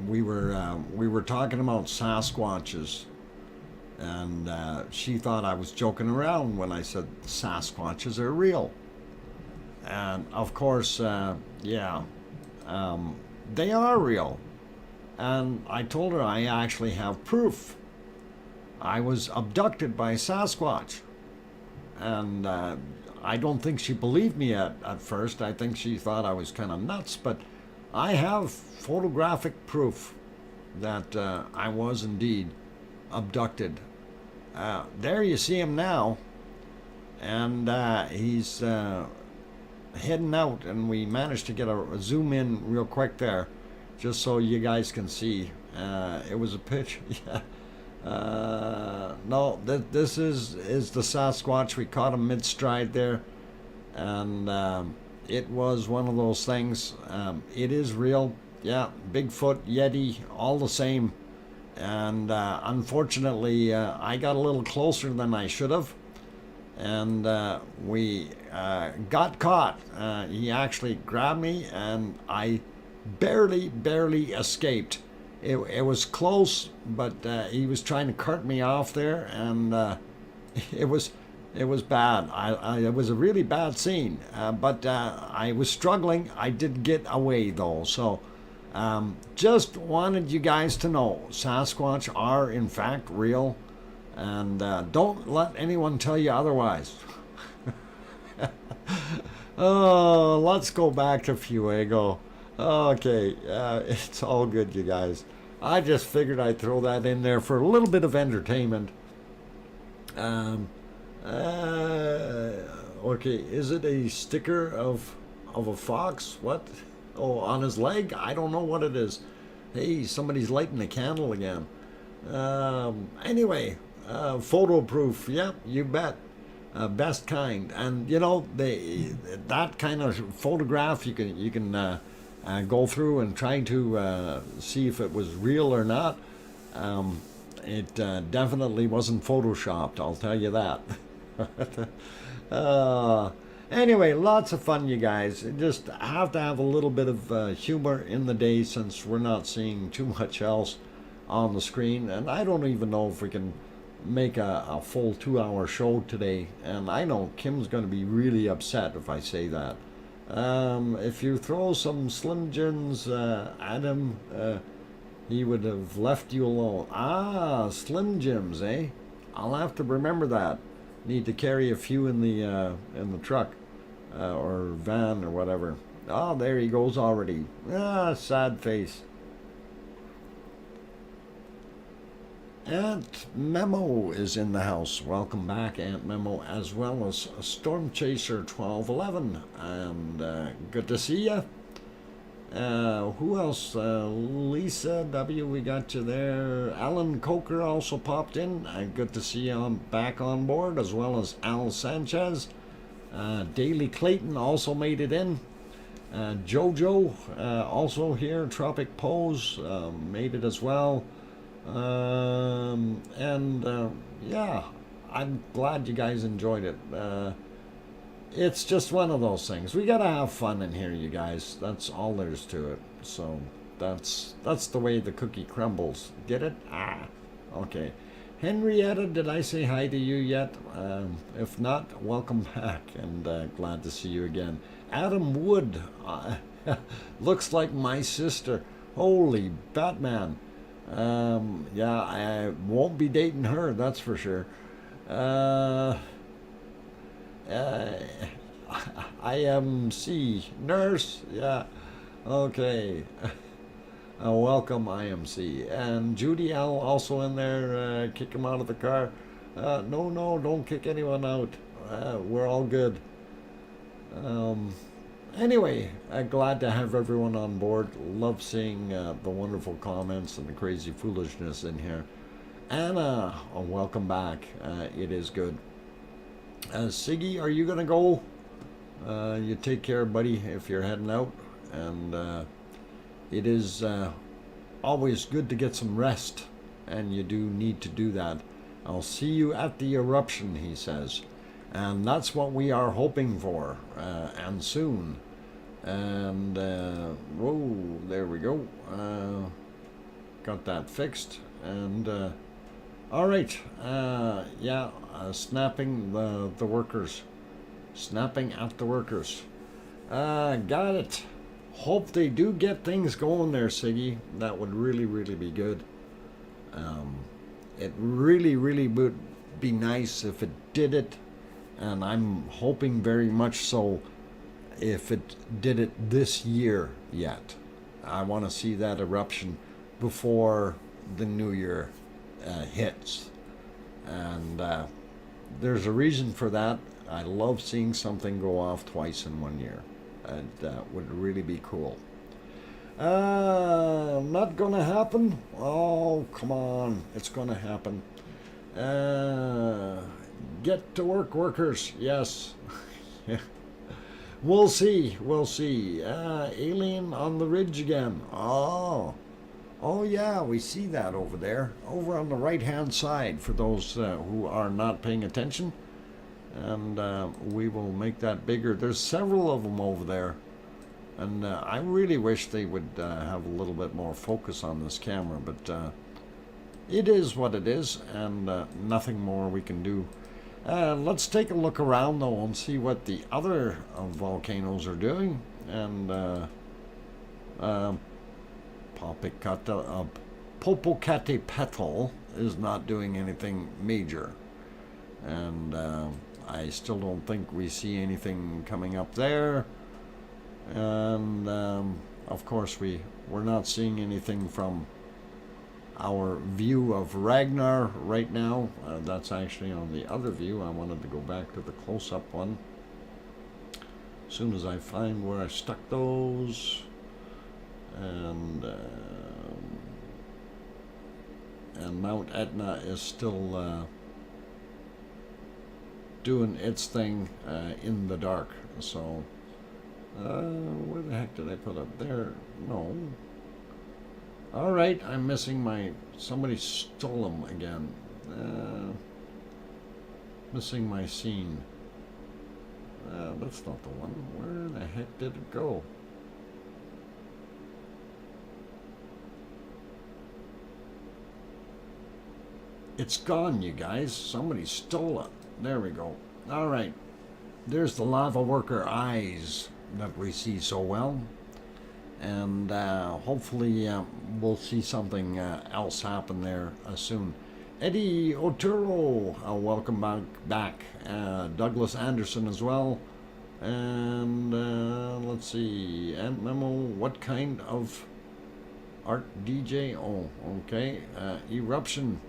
we were talking about Sasquatches, and she thought I was joking around when I said Sasquatches are real. And of course, yeah, they are real. And I told her I actually have proof. I was abducted by Sasquatch. And I don't think she believed me at first. I think she thought I was kind of nuts, but I have photographic proof that I was indeed abducted. There you see him now, and he's heading out, and we managed to get a zoom in real quick there, just so you guys can see. It was a pitch. Yeah. No, this is the Sasquatch. We caught him mid-stride there, and it was one of those things. It is real. Yeah, Bigfoot, Yeti, all the same. And unfortunately, I got a little closer than I should have, and we got caught. He actually grabbed me, and I barely escaped. It was close, but he was trying to cart me off there, and it was bad. It was a really bad scene, but I was struggling. I did get away though, so Just wanted you guys to know Sasquatch are in fact real, and don't let anyone tell you otherwise. Oh, let's go back to Fuego. Okay, it's all good, you guys. I just figured I'd throw that in there for a little bit of entertainment. Okay, is it a sticker of a fox? What? Oh, on his leg? I don't know what it is. Hey, somebody's lighting a candle again. Anyway, photo proof. Yep, you bet. Best kind. And you know, that kind of photograph you can go through and try to see if it was real or not. It definitely wasn't photoshopped, I'll tell you that. Anyway, lots of fun, you guys. Just have to have a little bit of humor in the day, since we're not seeing too much else on the screen. And I don't even know if we can make a full 2-hour show today. And I know Kim's going to be really upset if I say that. If you throw some Slim Jims at him, he would have left you alone. Ah, Slim Jims, eh? I'll have to remember that. Need to carry a few in the truck or van or whatever. Oh, there he goes already. Ah, sad face. Aunt Memo is in the house. Welcome back, Aunt Memo, as well as Storm Chaser 1211. And good to see you. Who else? Lisa W, we got you there. Alan Coker also popped in. Good to see you back on board, as well as Al Sanchez. Daily Clayton also made it in. Jojo also here. Tropic Pose made it as well. Yeah, I'm glad you guys enjoyed it. It's just one of those things. We gotta have fun in here, you guys. That's all there is to it. So that's the way the cookie crumbles. Get it? Ah, okay. Henrietta, did I say hi to you yet? If not, welcome back, and glad to see you again. Adam Wood, looks like my sister. Holy Batman. Yeah, I won't be dating her, that's for sure. IMC nurse, yeah, okay. Welcome, IMC. And Judy L also in there. Kick him out of the car. No, don't kick anyone out. We're all good. Anyway, glad to have everyone on board. Love seeing the wonderful comments and the crazy foolishness in here. Anna, welcome back. It is good. Siggy, are you gonna go? You take care, buddy, if you're heading out. And it is always good to get some rest, and you do need to do that. I'll see you at the eruption, he says. And that's what we are hoping for, and soon. And, whoa, there we go. Got that fixed. And, all right, yeah, snapping the workers. Snapping at the workers. Got it. Hope they do get things going there, Siggy. That would really, really be good. It really, really would be nice if it did it. And I'm hoping very much so if it did it this year yet. I want to see that eruption before the new year hits. And there's a reason for that. I love seeing something go off twice in 1 year. That would really be cool. Not gonna happen? Oh, come on. It's gonna happen. Get to work, workers. Yes. We'll see. We'll see. Alien on the ridge again. Oh. Oh, yeah, we see that over there. Over on the right-hand side, for those who are not paying attention. And we will make that bigger. There's several of them over there. And I really wish they would have a little bit more focus on this camera. But it is what it is, and nothing more we can do. Let's take a look around, though, and see what the other volcanoes are doing. And Popocatépetl is not doing anything major, and I still don't think we see anything coming up there. And of course we're not seeing anything from our view of Ragnar right now. That's actually on the other view. I wanted to go back to the close-up one as soon as I find where I stuck those. And Mount Etna is still doing its thing in the dark. So where the heck did I put up there? No. All right, I'm missing somebody stole them again. Missing my scene. That's not the one. Where the heck did it go? It's gone, you guys. Somebody stole it. There we go. All right. There's the lava worker eyes that we see so well. And hopefully we'll see something else happen there soon. Eddie Otero, welcome back. Douglas Anderson as well. And let's see. Ant Memo, what kind of art DJ? Oh, okay. Eruption.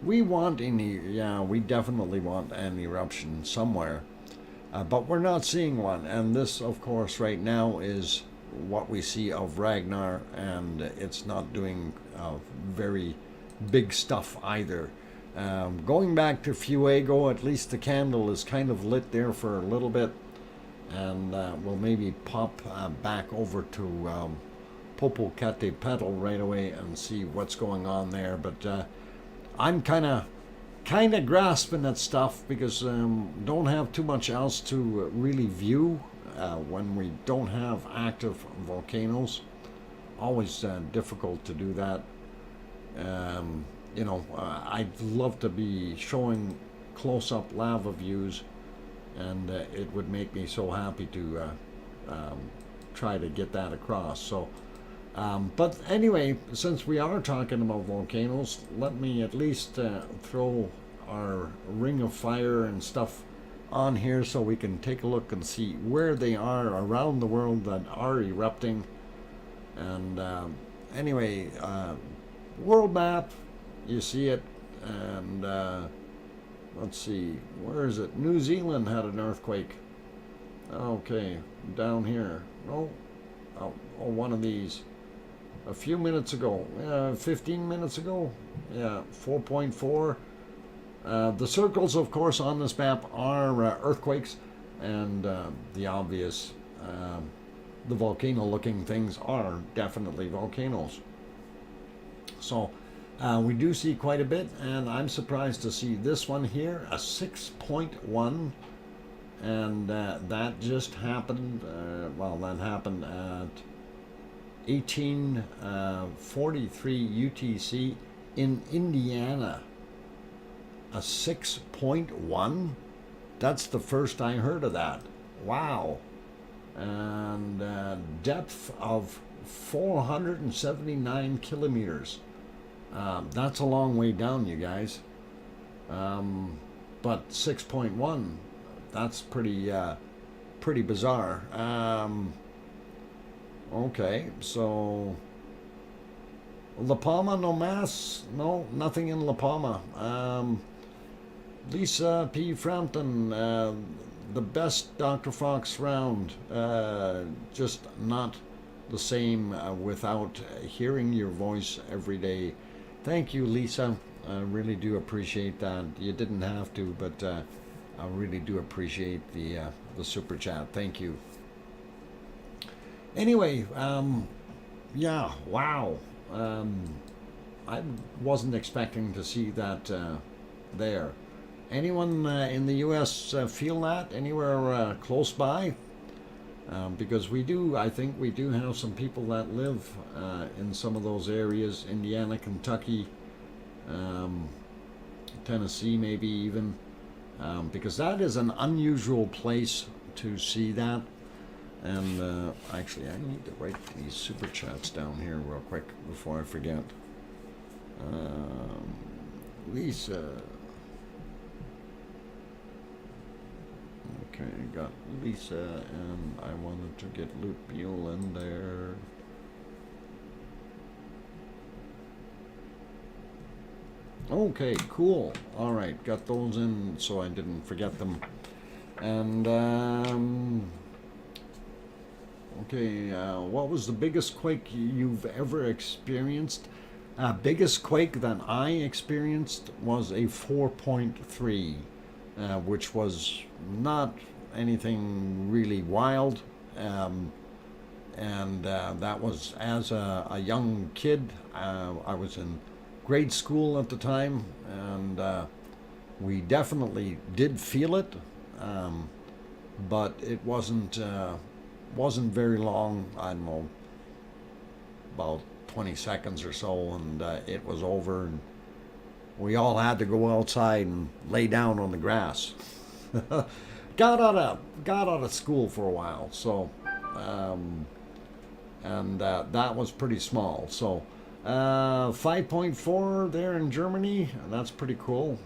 We definitely want an eruption somewhere. But we're not seeing one. And this, of course, right now is what we see of Ragnar, and it's not doing very big stuff either. Going back to Fuego, at least the candle is kind of lit there for a little bit, and we'll maybe pop back over to Popocatépetl right away and see what's going on there. But I'm kind of grasping at stuff because don't have too much else to really view. When we don't have active volcanoes, always difficult to do that. I'd love to be showing close-up lava views, and it would make me so happy to try to get that across. So, but anyway, since we are talking about volcanoes, let me at least throw our ring of fire and stuff on here so we can take a look and see where they are around the world that are erupting. And anyway, world map, you see it. And let's see, where is it? New Zealand had an earthquake. Okay, down here. Oh, one of these a few minutes ago, 15 minutes ago. Yeah, 4.4. The circles, of course, on this map are earthquakes, and the obvious, the volcano-looking things are definitely volcanoes. So we do see quite a bit, and I'm surprised to see this one here, a 6.1, and that just happened, that happened at 1843 UTC in Indiana. A 6.1? That's the first I heard of that. Wow. And depth of 479 kilometers. That's a long way down, you guys. But 6.1, that's pretty bizarre. Okay, so La Palma, no mass? No, nothing in La Palma. Lisa P. Frampton, the best Dr. Fox round. Just not the same without hearing your voice every day. Thank you, Lisa. I really do appreciate that. You didn't have to, but I really do appreciate the super chat. Thank you. Anyway, yeah, wow. I wasn't expecting to see that there. Anyone in the U.S. Feel that anywhere close by? Because I think we do have some people that live in some of those areas, Indiana, Kentucky, Tennessee maybe even, because that is an unusual place to see that. And actually, I need to write these super chats down here real quick before I forget. Lisa. Okay, got Lisa, and I wanted to get Luke Beal in there. Okay, cool. All right, got those in so I didn't forget them. And okay, what was the biggest quake you've ever experienced? Biggest quake that I experienced was a 4.3, which was not anything really wild. And that was as a young kid. I was in grade school at the time, and we definitely did feel it, but it wasn't very long. I don't know, about 20 seconds or so, and it was over, and we all had to go outside and lay down on the grass. got out of school for a while, so and that was pretty small. So 5.4 there in Germany, that's pretty cool.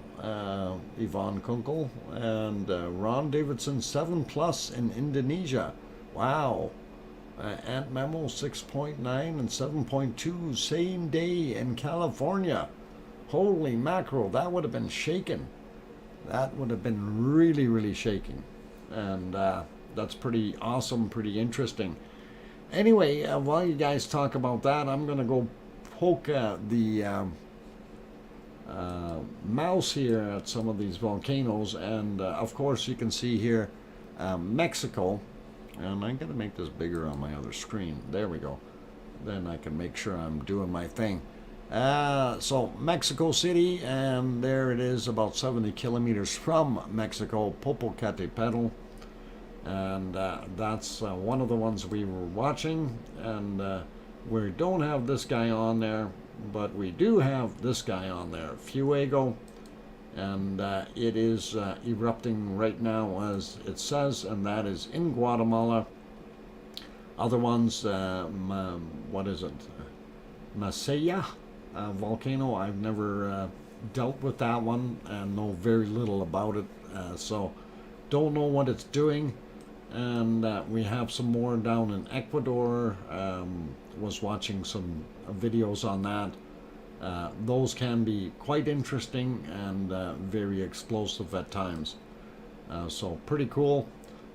Yvonne Kunkel and Ron Davidson 7+ in Indonesia. Wow. Ant Memo 6.9 and 7.2 same day in California. Holy mackerel, that would have been shaking. That would have been really, really shaking. And that's pretty awesome, pretty interesting. Anyway, while you guys talk about that, I'm going to go poke the mouse here at some of these volcanoes. And of course, you can see here Mexico. And I'm going to make this bigger on my other screen. There we go. Then I can make sure I'm doing my thing. So Mexico City, and there it is, about 70 kilometers from Mexico, Popocatépetl. And that's one of the ones we were watching. And we don't have this guy on there, but we do have this guy on there, Fuego. And it is erupting right now, as it says, and that is in Guatemala. Other ones, what is it? Masaya volcano. I've never dealt with that one and know very little about it, so don't know what it's doing. And we have some more down in Ecuador. Was watching some videos on that. Those can be quite interesting and very explosive at times. So pretty cool.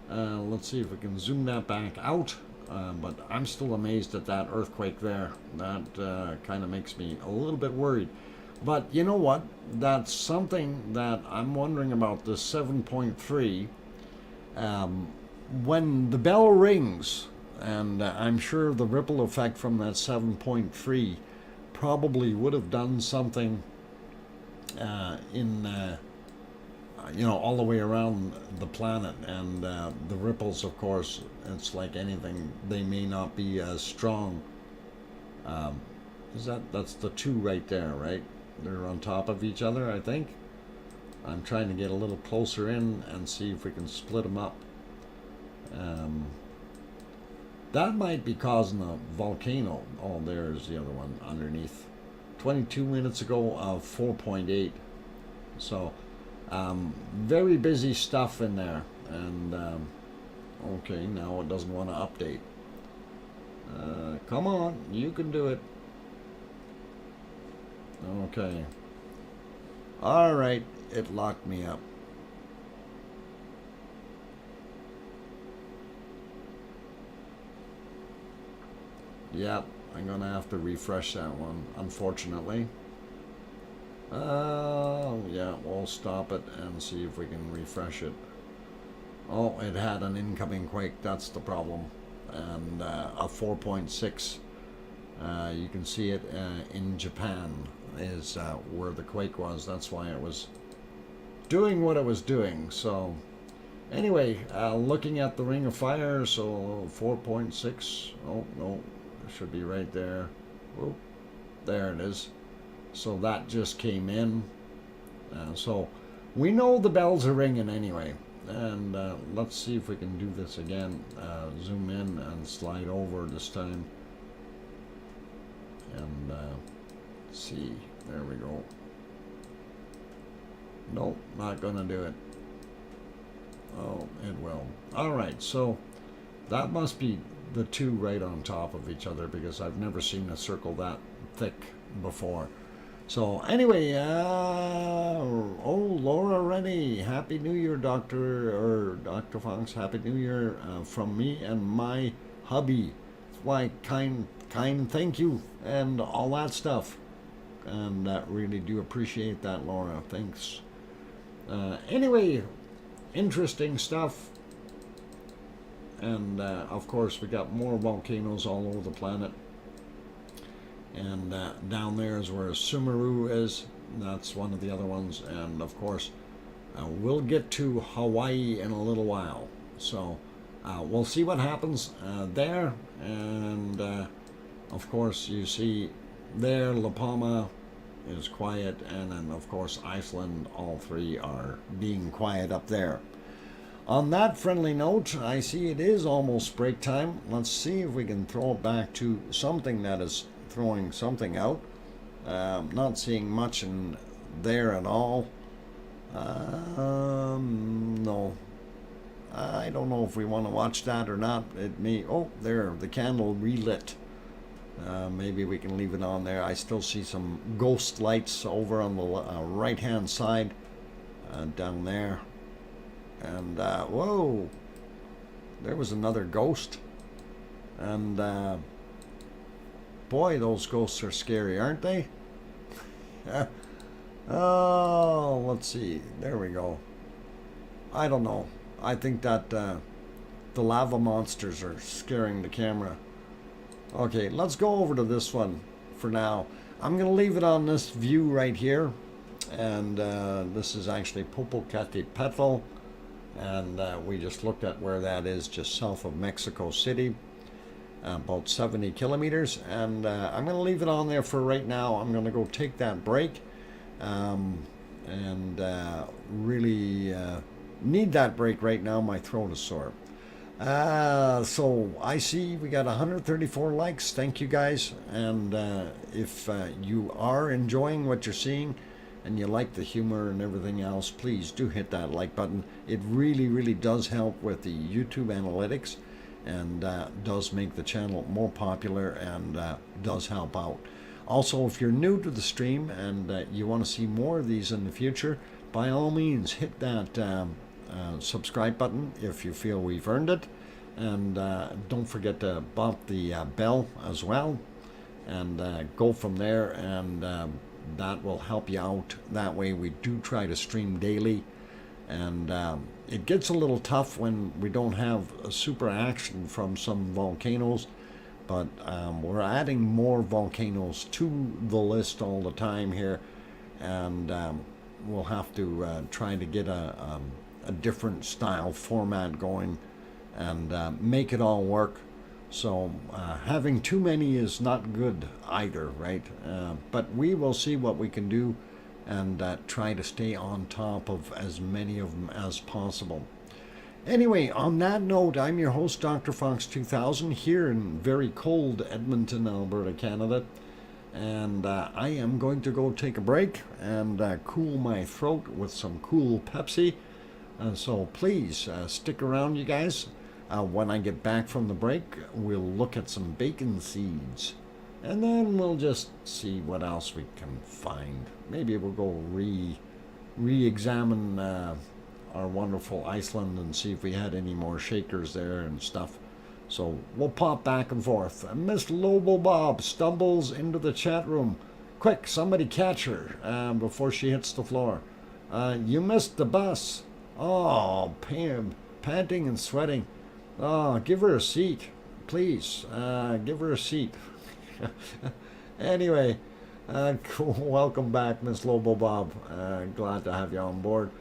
Let's see if we can zoom that back out. But I'm still amazed at that earthquake there. That kind of makes me a little bit worried. But you know what? That's something that I'm wondering about, this 7.3. When the bell rings, and I'm sure the ripple effect from that 7.3 probably would have done something in all the way around the planet, and the ripples, of course, it's like anything, they may not be as strong. That's the two right there, right? They're on top of each other, I think. I'm trying to get a little closer in and see if we can split them up. That might be causing a volcano. Oh, there's the other one underneath. 22 minutes ago of 4.8. So, very busy stuff in there. And, okay, now it doesn't want to update. Come on, you can do it. Okay. All right, it locked me up. Yep, I'm gonna have to refresh that one, unfortunately. Yeah, we'll stop it and see if we can refresh it. Oh, it had an incoming quake, that's the problem. And a 4.6. You can see it in Japan is where the quake was. That's why it was doing what it was doing. So anyway, looking at the Ring of Fire, so 4.6. Oh, no. Should be right there. Whoop, there it is. So that just came in. So we know the bells are ringing anyway. And let's see if we can do this again. Zoom in and slide over this time. And see, there we go. Nope, not gonna do it. Oh, it will. Alright, so that must be the two right on top of each other, because I've never seen a circle that thick before. So anyway, oh, Laura Rennie, Happy New Year, Dr. Fox, Happy New Year from me and my hubby. Why, kind thank you, and all that stuff. And really do appreciate that, Laura. Thanks. Anyway, interesting stuff. And of course, we got more volcanoes all over the planet. And down there is where Sumeru is. That's one of the other ones. And of course, we'll get to Hawaii in a little while. So we'll see what happens there. And of course, you see there, La Palma is quiet, and then of course Iceland, all three are being quiet up there. On that friendly note, I see it is almost break time. Let's see if we can throw it back to something that is throwing something out. Not seeing much in there at all. No, I don't know if we want to watch that or not. It may, oh, there, the candle relit. Maybe we can leave it on there. I still see some ghost lights over on the right hand side down there. And whoa, there was another ghost. And boy, those ghosts are scary, aren't they? Oh, let's see, there we go. I don't know, I think that the lava monsters are scaring the camera. Okay, let's go over to this one for now. I'm going to leave it on this view right here. And this is actually Popocatépetl. And we just looked at where that is, just south of Mexico City. About 70 kilometers. And I'm going to leave it on there for right now. I'm going to go take that break. And really need that break right now. My throat is sore. So I see we got 134 likes. Thank you guys. And if you are enjoying what you're seeing and you like the humor and everything else, please do hit that like button. It really, really does help with the YouTube analytics, and does make the channel more popular, and does help out. Also, if you're new to the stream and you want to see more of these in the future, by all means hit that subscribe button if you feel we've earned it, and don't forget to bump the bell as well, and go from there, and that will help you out. That way we do try to stream daily, and it gets a little tough when we don't have a super action from some volcanoes, but we're adding more volcanoes to the list all the time here, and we'll have to try to get a different style format going and make it all work. So having too many is not good either, right? But we will see what we can do, and try to stay on top of as many of them as possible. Anyway, on that note, I'm your host, DrFox2000, here in very cold Edmonton, Alberta, Canada. And I am going to go take a break and cool my throat with some cool Pepsi. So please stick around, you guys. When I get back from the break, we'll look at some bacon seeds. And then we'll just see what else we can find. Maybe we'll go re-examine our wonderful Iceland and see if we had any more shakers there and stuff. So we'll pop back and forth. Miss Lobo Bob stumbles into the chat room. Quick, somebody catch her before she hits the floor. You missed the bus. Oh, panting and sweating. Oh, give her a seat, please. Give her a seat. Anyway, cool. Welcome back, Miss Lobo Bob. Glad to have you on board.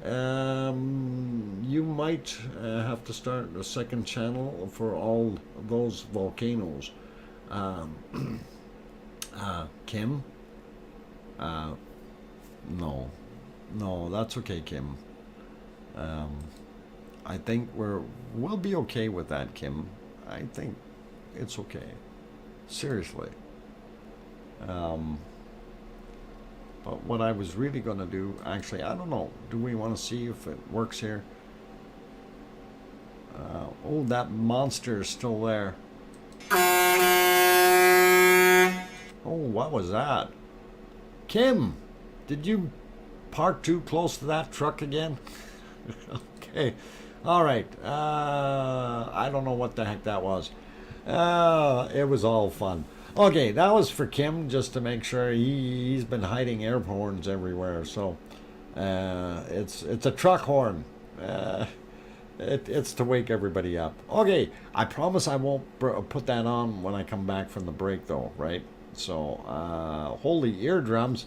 You might have to start a second channel for all those volcanoes. Kim? No, that's okay, Kim. I think we'll be okay with that, Kim. I think it's okay. Seriously. Um, but what I was really going to do, actually, I don't know. Do we want to see if it works here? Oh, that monster is still there. Oh, what was that? Kim, did you park too close to that truck again? Okay. All right. I don't know what the heck that was. It was all fun. Okay, that was for Kim, just to make sure he's been hiding air horns everywhere. So it's a truck horn. Uh, it's to wake everybody up. Okay, I promise I won't put that on when I come back from the break, though, right? So, holy eardrums.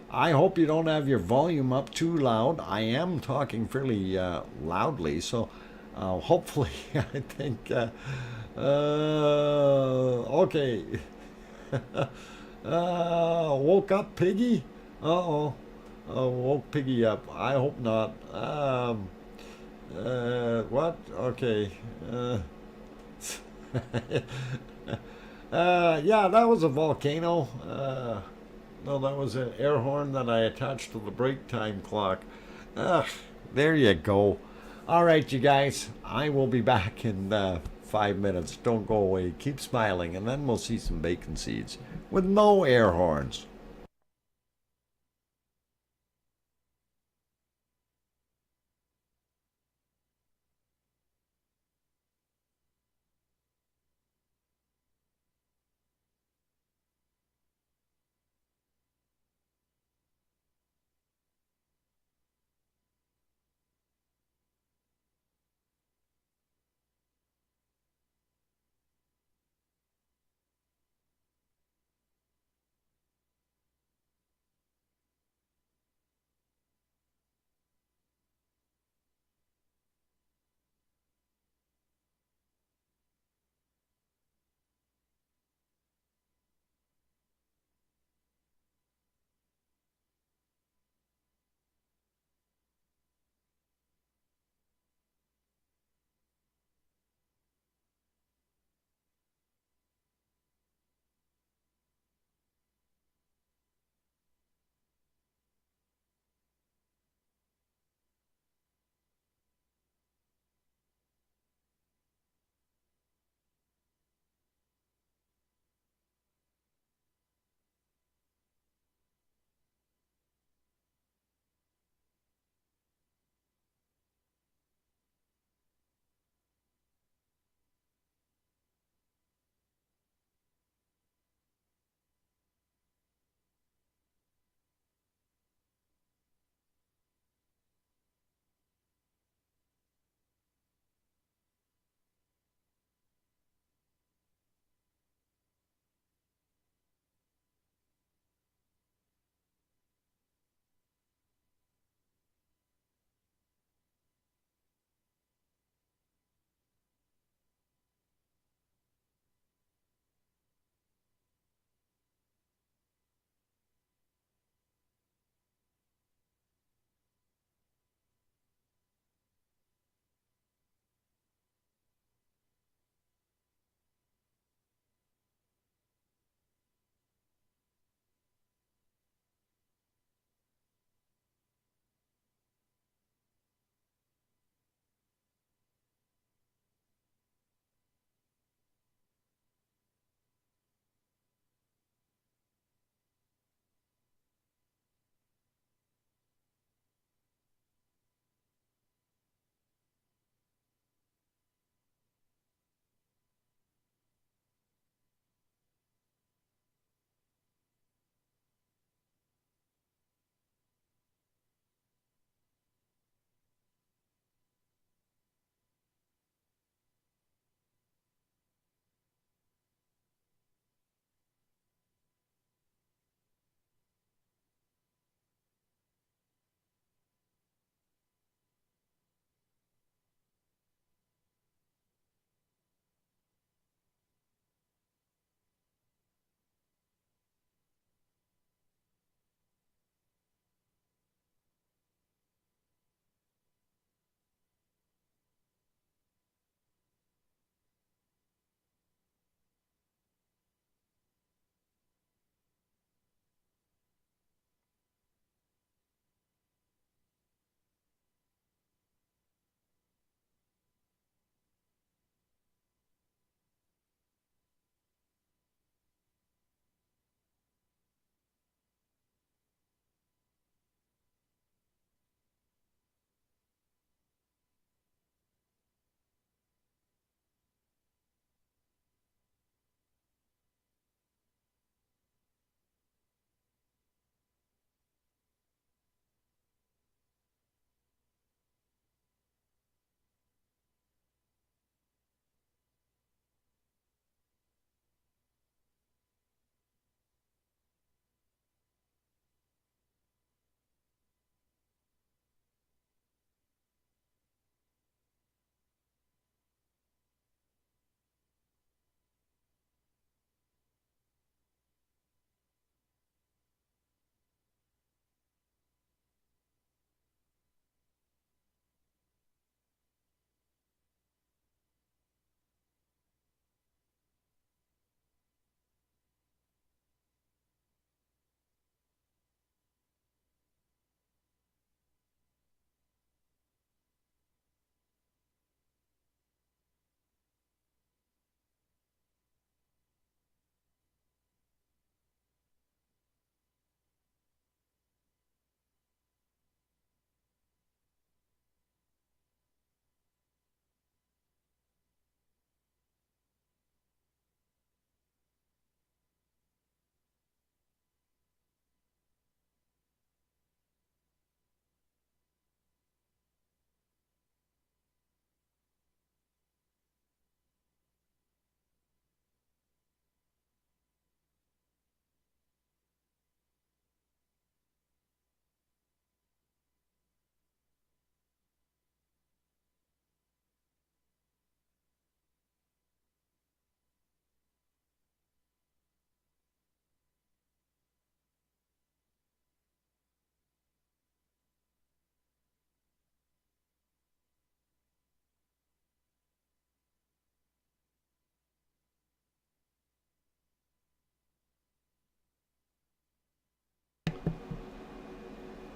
I hope you don't have your volume up too loud. I am talking fairly loudly, so hopefully, I think. Okay. Woke up Piggy? Uh oh. Woke Piggy up. I hope not. What? Okay. Yeah, that was a volcano. No, that was an air horn that I attached to the break time clock. Ugh, there you go. All right, you guys. I will be back in 5 minutes. Don't go away. Keep smiling, and then we'll see some bacon seeds with no air horns.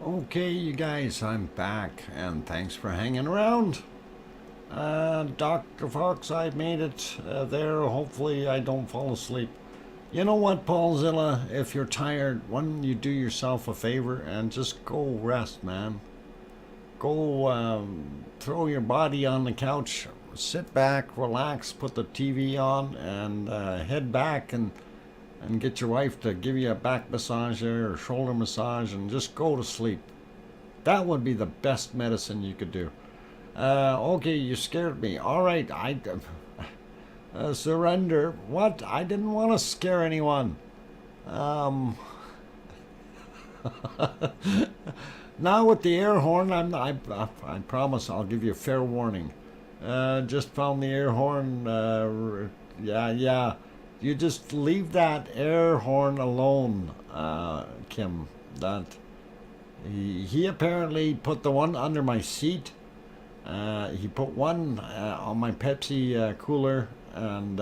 Okay, you guys, I'm back, and thanks for hanging around. Dr. Fox, I made it there. Hopefully I don't fall asleep. You know what, Paulzilla? If you're tired, why don't you do yourself a favor and just go rest, man. Go throw your body on the couch, sit back, relax, put the TV on, and head back and get your wife to give you a back massage there or shoulder massage and just go to sleep. That would be the best medicine you could do. Okay, you scared me. All right, I surrender. What? I didn't want to scare anyone. Now with the air horn, I promise I'll give you a fair warning. Just found the air horn. Yeah. You just leave that air horn alone, Kim. That he apparently put the one under my seat. He put one on my Pepsi cooler and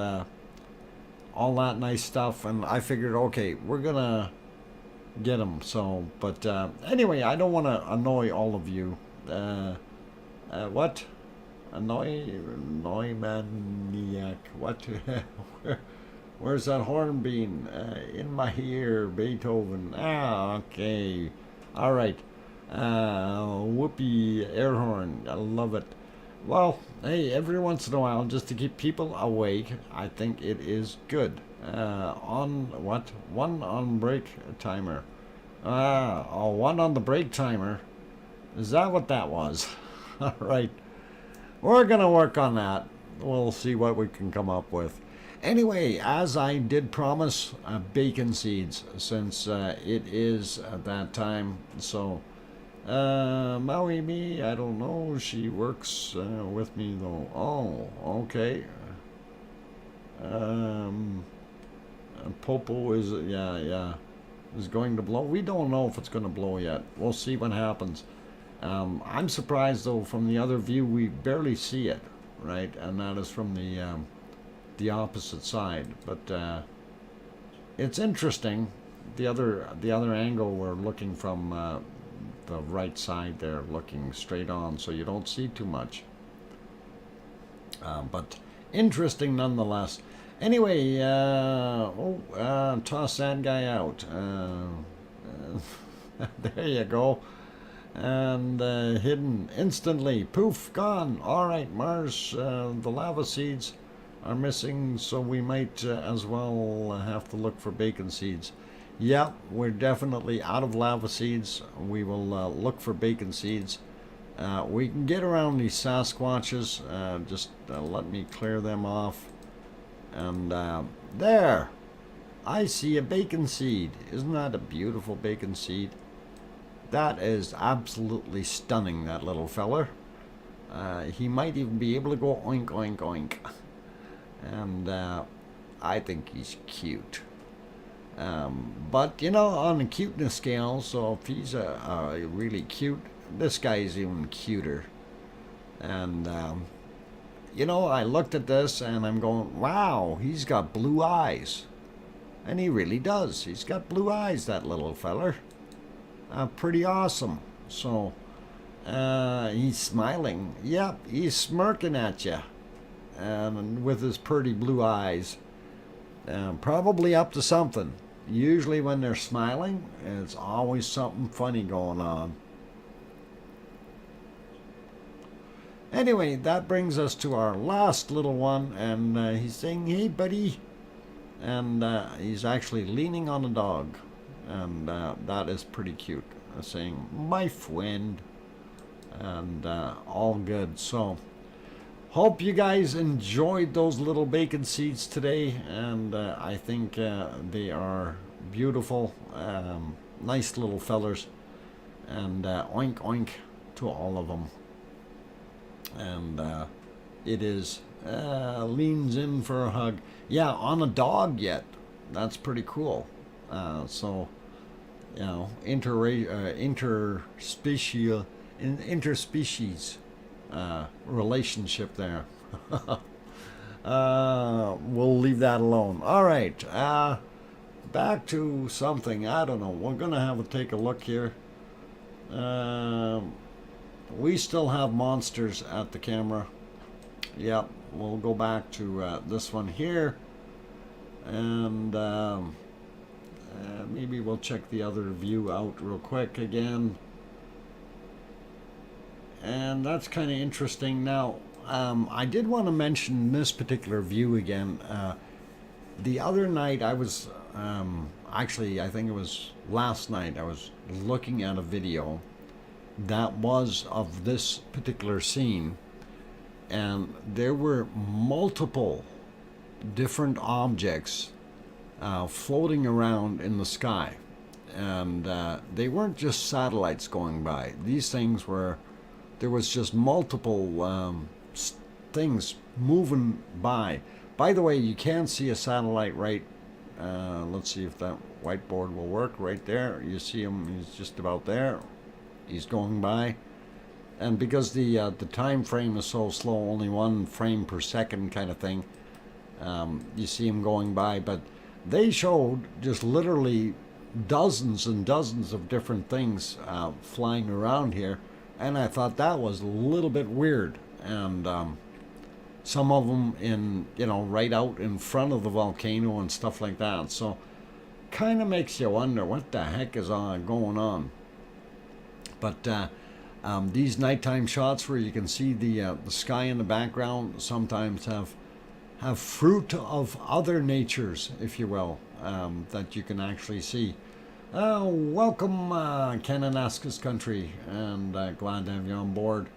all that nice stuff. And I figured, okay, we're gonna get him. So, but anyway, I don't want to annoy all of you. What? Annoy maniac? What? Where's that horn being? In my ear, Beethoven. Okay. All right. Whoopee air horn. I love it. Well, hey, every once in a while, just to keep people awake, I think it is good. On what? One on break timer. One on the break timer. Is that what that was? All right. We're going to work on that. We'll see what we can come up with. Anyway, as I did promise, bacon seeds, since it is that time. So, Maui me, I don't know. She works with me though. Oh, okay. Popo is, yeah, is going to blow. We don't know if it's going to blow yet. We'll see what happens. I'm surprised though, from the other view, we barely see it, right? And that is from the opposite side, but it's interesting. The other angle, we're looking from the right side there, looking straight on, so you don't see too much. But interesting nonetheless. Anyway, toss that guy out. There you go. And hidden instantly. Poof, gone. All right, Mars. The lava seeds are missing, so we might as well have to look for bacon seeds. Yeah, we're definitely out of lava seeds. We will look for bacon seeds. We can get around these Sasquatches. Just let me clear them off. And there, I see a bacon seed. Isn't that a beautiful bacon seed? That is absolutely stunning, that little feller. He might even be able to go oink, oink, oink. And I think he's cute. But, you know, on the cuteness scale, so if he's a really cute, this guy's even cuter. And, you know, I looked at this and I'm going, wow, he's got blue eyes. And he really does. He's got blue eyes, that little feller. Pretty awesome. So, he's smiling. Yep, he's smirking at you. And with his pretty blue eyes, probably up to something. Usually when they're smiling, it's always something funny going on. Anyway, that brings us to our last little one, and he's saying, hey buddy, and he's actually leaning on a dog, and that is pretty cute, saying, my friend, and all good. So hope you guys enjoyed those little bacon seeds today, and I think they are beautiful, nice little fellers, and oink oink to all of them. And it is leans in for a hug. Yeah, on a dog yet. That's pretty cool. So, you know, interspecies relationship there. We'll leave that alone. All right, back to something. I don't know. We're gonna have to take a look here. We still have monsters at the camera. Yep, we'll go back to this one here, and maybe we'll check the other view out real quick again. And that's kind of interesting. Now, I did want to mention this particular view again. The other night I was, actually I think it was last night, I was looking at a video that was of this particular scene, and there were multiple different objects floating around in the sky, and they weren't just satellites going by. These things were, there was just multiple things moving by. By the way, you can see a satellite right, let's see if that whiteboard will work right there. You see him, he's just about there. He's going by. And because the time frame is so slow, only 1 frame per second kind of thing, you see him going by. But they showed just literally dozens and dozens of different things flying around here. And I thought that was a little bit weird. And some of them in, you know, right out in front of the volcano and stuff like that. So kind of makes you wonder what the heck is going on. But these nighttime shots where you can see the sky in the background sometimes have fruit of other natures, if you will, that you can actually see. Welcome, Cananaskis country, and glad to have you on board.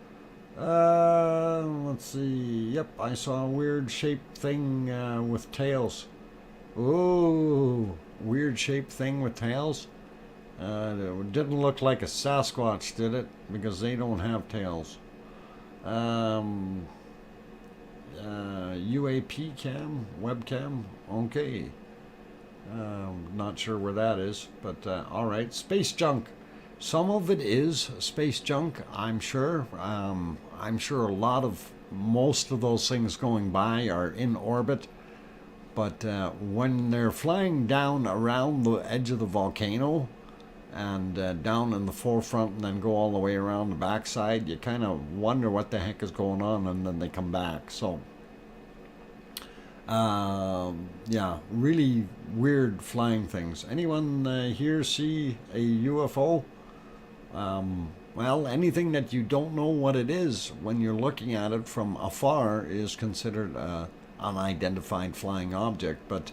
Let's see. Yep, I saw a weird shaped thing with tails. Ooh, weird shaped thing with tails. It didn't look like a Sasquatch, did it? Because they don't have tails. UAP cam, webcam, okay. Not sure where that is, but alright. Space junk. Some of it is space junk, I'm sure. I'm sure most of those things going by are in orbit. But when they're flying down around the edge of the volcano, and down in the forefront and then go all the way around the backside, you kind of wonder what the heck is going on, and then they come back. So yeah, really weird flying things. Anyone here see a UFO? Well, anything that you don't know what it is when you're looking at it from afar is considered an unidentified flying object. But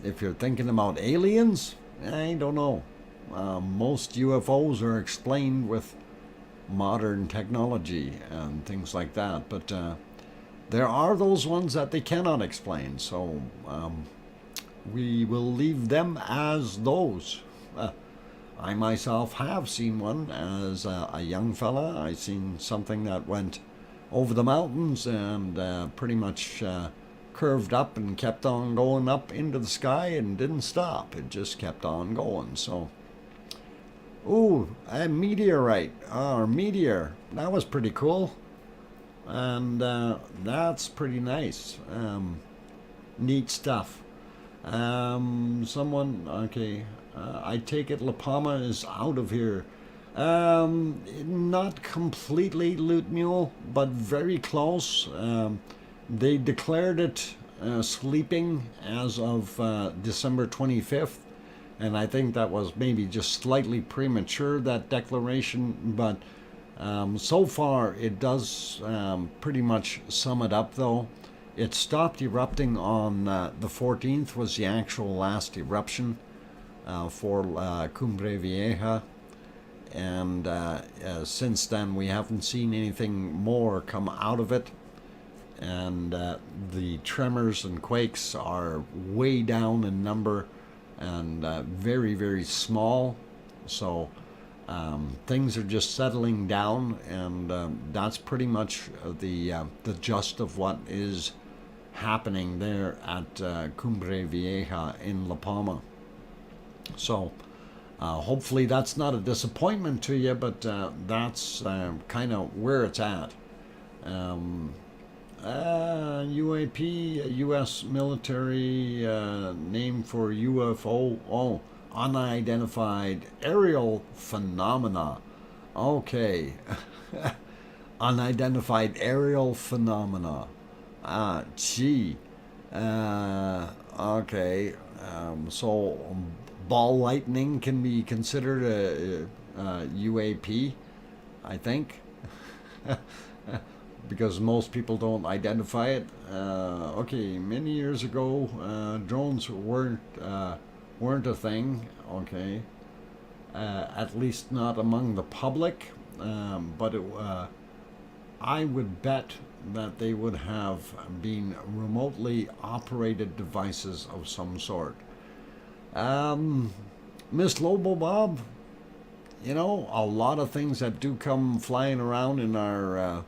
if you're thinking about aliens, I don't know. Most UFOs are explained with modern technology and things like that, but there are those ones that they cannot explain, so we will leave them as those. I myself have seen one as a young fella. I seen something that went over the mountains and pretty much curved up and kept on going up into the sky and didn't stop. It just kept on going. So, ooh, a meteorite, or meteor. That was pretty cool. And that's pretty nice. Neat stuff. Someone, okay, I take it La Palma is out of here. Not completely, Loot Mule, but very close. They declared it sleeping as of December 25th, and I think that was maybe just slightly premature, that declaration, but so far it does pretty much sum it up, though. It stopped erupting on the 14th was the actual last eruption for Cumbre Vieja, and since then we haven't seen anything more come out of it. And the tremors and quakes are way down in number and very, very small. So things are just settling down, and that's pretty much the gist of what is happening there at Cumbre Vieja in La Palma. So hopefully that's not a disappointment to you, but that's kind of where it's at. UAP, U.S. military name for UFO. Oh, unidentified aerial phenomena. Okay. Unidentified aerial phenomena. Gee. Okay. So ball lightning can be considered a UAP, I think. Because most people don't identify it. Okay, many years ago, drones weren't a thing. Okay, at least not among the public. But I would bet that they would have been remotely operated devices of some sort. Miss Lobo Bob, you know, a lot of things that do come flying around in our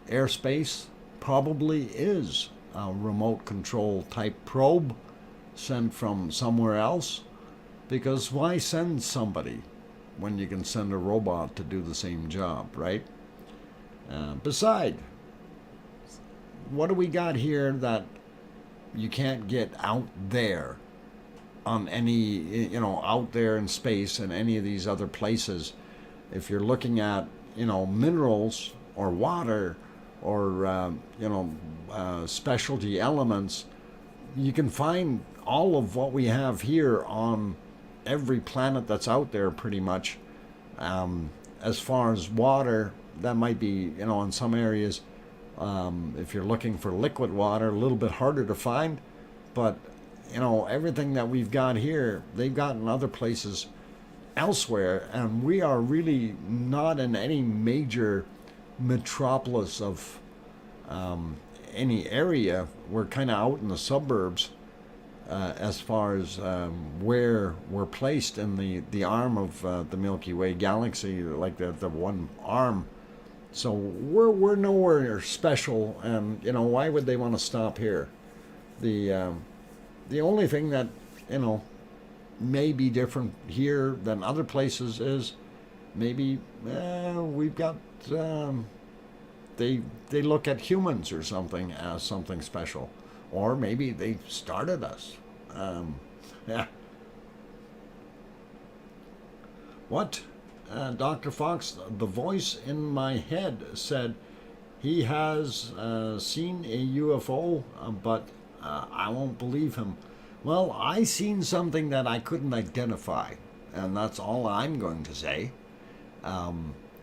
airspace probably is a remote control type probe sent from somewhere else, because why send somebody when you can send a robot to do the same job, right? Beside, what do we got here that you can't get out there on any, you know, out there in space and any of these other places? If you're looking at, you know, minerals or water or, you know, specialty elements, you can find all of what we have here on every planet that's out there pretty much. As far as water, that might be, you know, in some areas, if you're looking for liquid water, a little bit harder to find. But, you know, everything that we've got here, they've got in other places elsewhere. And we are really not in any major metropolis of any area. We're kind of out in the suburbs as far as where we're placed in the arm of the Milky Way galaxy, like the one arm. So we're nowhere special, and you know, why would they want to stop here? The only thing that, you know, may be different here than other places is maybe we've got they look at humans or something as something special, or maybe they started us. Yeah. What? Dr. Fox, the voice in my head said he has seen a UFO, but I won't believe him. Well, I seen something that I couldn't identify, and that's all I'm going to say.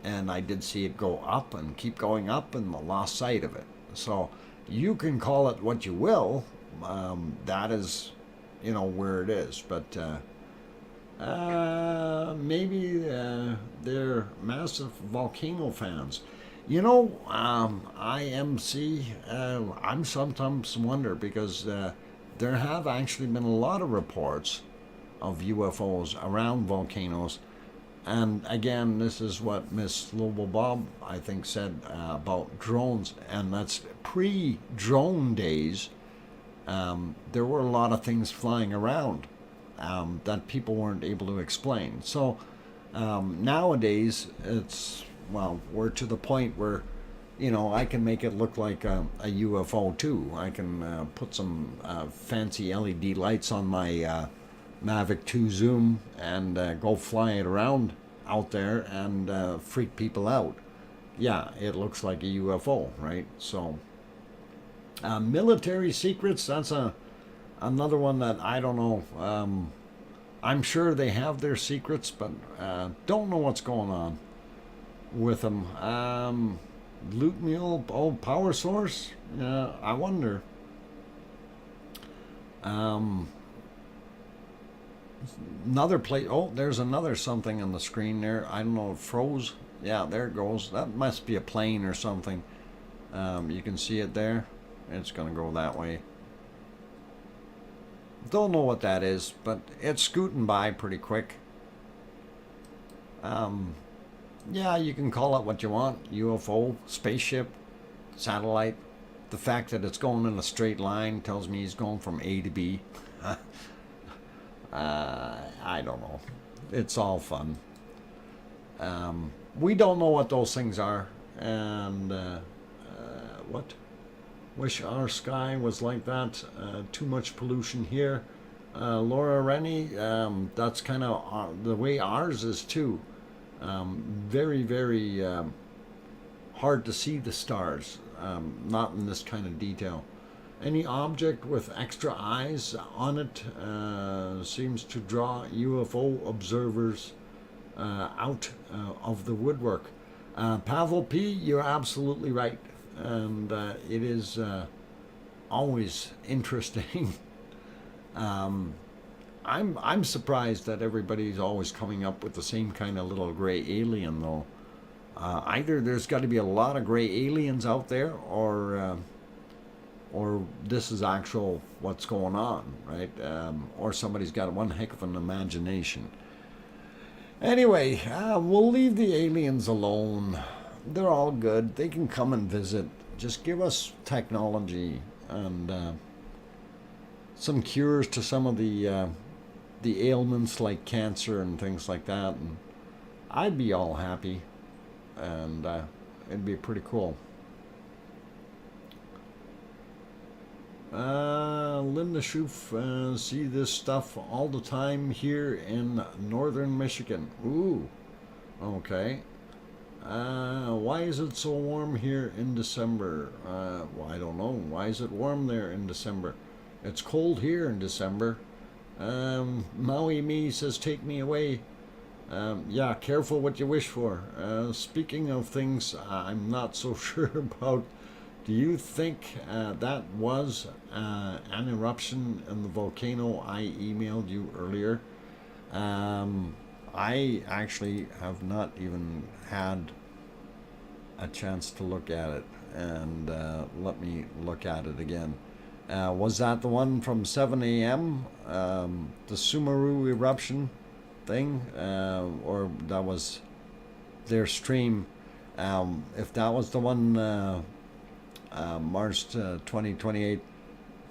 And I did see it go up and keep going up, and lost sight of it. So you can call it what you will. That is, you know, where it is. But maybe they're massive volcano fans. You know, IMC, I'm sometimes wonder, because there have actually been a lot of reports of UFOs around volcanoes. And again, this is what Miss Lobo Bob, I think, said about drones, and that's pre-drone days. There were a lot of things flying around that people weren't able to explain. So nowadays, it's, well, we're to the point where, you know, I can make it look like a UFO too. I can put some fancy LED lights on my Mavic 2 Zoom and go fly it around out there and freak people out. Yeah, it looks like a UFO, right? So military secrets, that's another one that I don't know. I'm sure they have their secrets, but don't know what's going on with them. Loot mule, oh, power source? I wonder. Another place. Oh, there's another something on the screen there. I don't know, it froze. Yeah, there it goes. That must be a plane or something. You can see it there. It's going to go that way. Don't know what that is, but it's scooting by pretty quick. Yeah, you can call it what you want. UFO, spaceship, satellite. The fact that it's going in a straight line tells me he's going from A to B. I don't know. It's all fun. We don't know what those things are. And what? Wish our sky was like that. Too much pollution here. Laura Rennie, that's kind of the way ours is too. Very, very hard to see the stars, not in this kind of detail. Any object with extra eyes on it seems to draw UFO observers out of the woodwork. Pavel P., you're absolutely right. And it is always interesting. I'm surprised that everybody's always coming up with the same kind of little gray alien, though. Either there's got to be a lot of gray aliens out there, or this is actual what's going on, right? Or somebody's got one heck of an imagination. Anyway, we'll leave the aliens alone. They're all good. They can come and visit. Just give us technology and some cures to some of the ailments like cancer and things like that, and I'd be all happy, and it'd be pretty cool. Linda Schoof, see this stuff all the time here in northern Michigan. Ooh, okay. Why is it so warm here in December? Well, I don't know. Why is it warm there in December? It's cold here in December. Maui Me says, take me away. Yeah, careful what you wish for. Speaking of things I'm not so sure about, do you think that was an eruption in the volcano I emailed you earlier? I actually have not even had a chance to look at it, and let me look at it again. Was that the one from 7 a.m., the Sumeru eruption thing, or that was their stream? If that was the one, March 2028,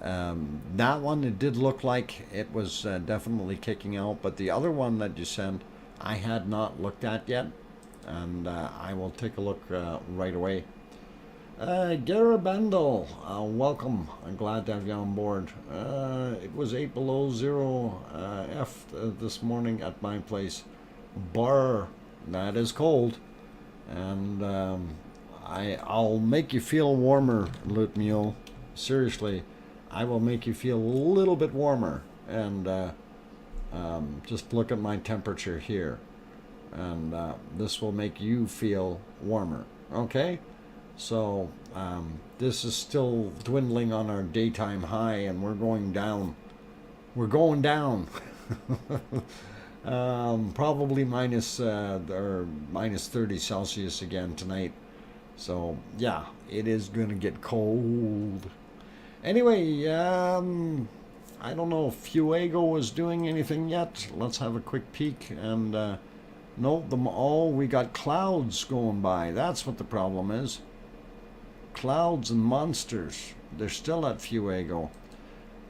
that one, it did look like it was definitely kicking out, but the other one that you sent, I had not looked at yet, and I will take a look right away. Garabandal, welcome. I'm glad to have you on board. It was 8 below 0 F this morning at my place. Bar, that is cold. And I'll make you feel warmer, Lutmio. Seriously, I will make you feel a little bit warmer. And just look at my temperature here. And this will make you feel warmer. Okay? So this is still dwindling on our daytime high, and we're going down. We're going down. Probably minus or minus 30 Celsius again tonight. So yeah, it is gonna get cold. Anyway, I don't know if Fuego is doing anything yet. Let's have a quick peek. And no, we got clouds going by. That's what the problem is. Clouds and monsters. They're still at Fuego.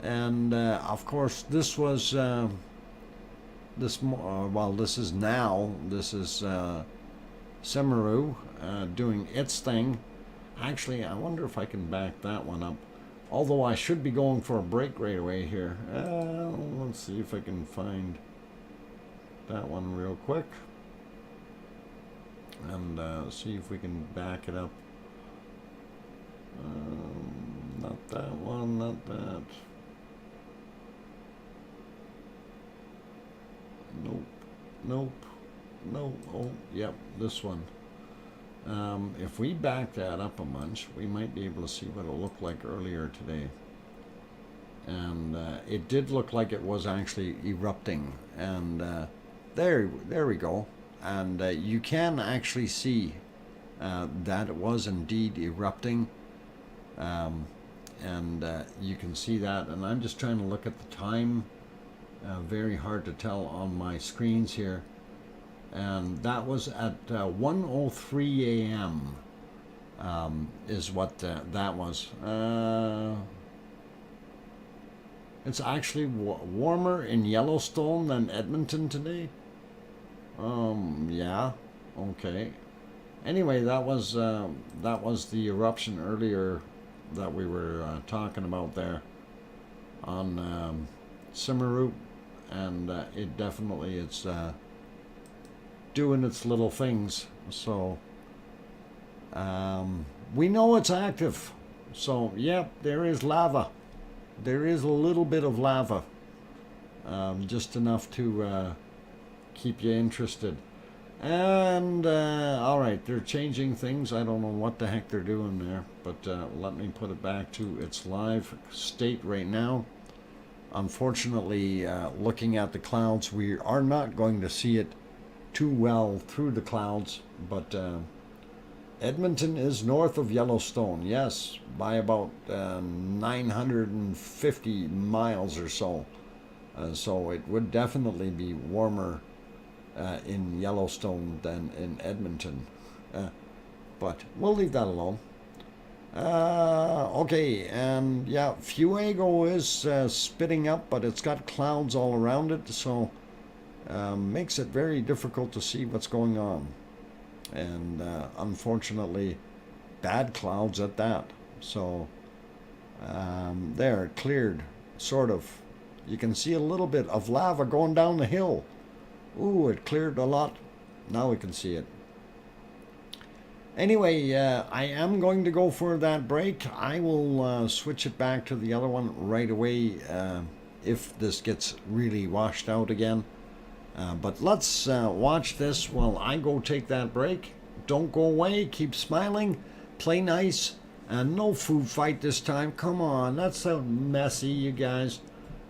And of course, this was this is now. This is Semeru doing its thing. Actually, I wonder if I can back that one up. Although I should be going for a break right away here. Let's see if I can find that one real quick. And see if we can back it up. Not that one, not that. Nope, nope, nope. Oh, yep, this one. If we back that up a bunch, we might be able to see what it looked like earlier today. And it did look like it was actually erupting. And there we go. And you can actually see that it was indeed erupting. And you can see that. And I'm just trying to look at the time. Very hard to tell on my screens here. And that was at 1:03 a.m. Is what that was. It's actually warmer in Yellowstone than Edmonton today. Yeah, okay. Anyway, that was the eruption earlier that we were talking about there on Simmeroop, and it definitely it's doing its little things. So we know it's active. So yep, there is lava. There is a little bit of lava, just enough to keep you interested. And all right, they're changing things. I don't know what the heck they're doing there, but let me put it back to its live state right now. Unfortunately, looking at the clouds, we are not going to see it too well through the clouds, but Edmonton is north of Yellowstone, yes, by about 950 miles or so. So it would definitely be warmer in Yellowstone than in Edmonton. But we'll leave that alone. Okay, and yeah, Fuego is spitting up, but it's got clouds all around it, so makes it very difficult to see what's going on. And unfortunately, bad clouds at that. So there, cleared, sort of. You can see a little bit of lava going down the hill. Ooh, it cleared a lot. Now we can see it. Anyway, I am going to go for that break. I will switch it back to the other one right away if this gets really washed out again. But let's watch this while I go take that break. Don't go away. Keep smiling. Play nice. And no food fight this time. Come on. That's so messy, you guys.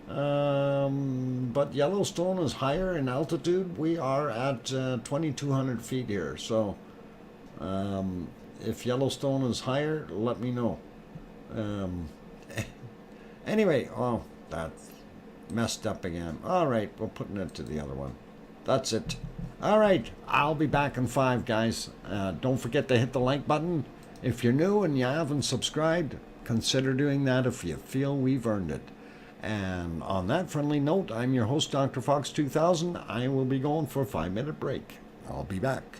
But Yellowstone is higher in altitude. We are at 2,200 feet here. So if Yellowstone is higher, let me know. Anyway, oh, that's messed up again. All right, we're putting it to the other one. That's it. All right, I'll be back in 5, guys. Don't forget to hit the like button. If you're new and you haven't subscribed, consider doing that if you feel we've earned it. And on that friendly note, I'm your host, DrFox2000. I will be going for a 5-minute break. I'll be back.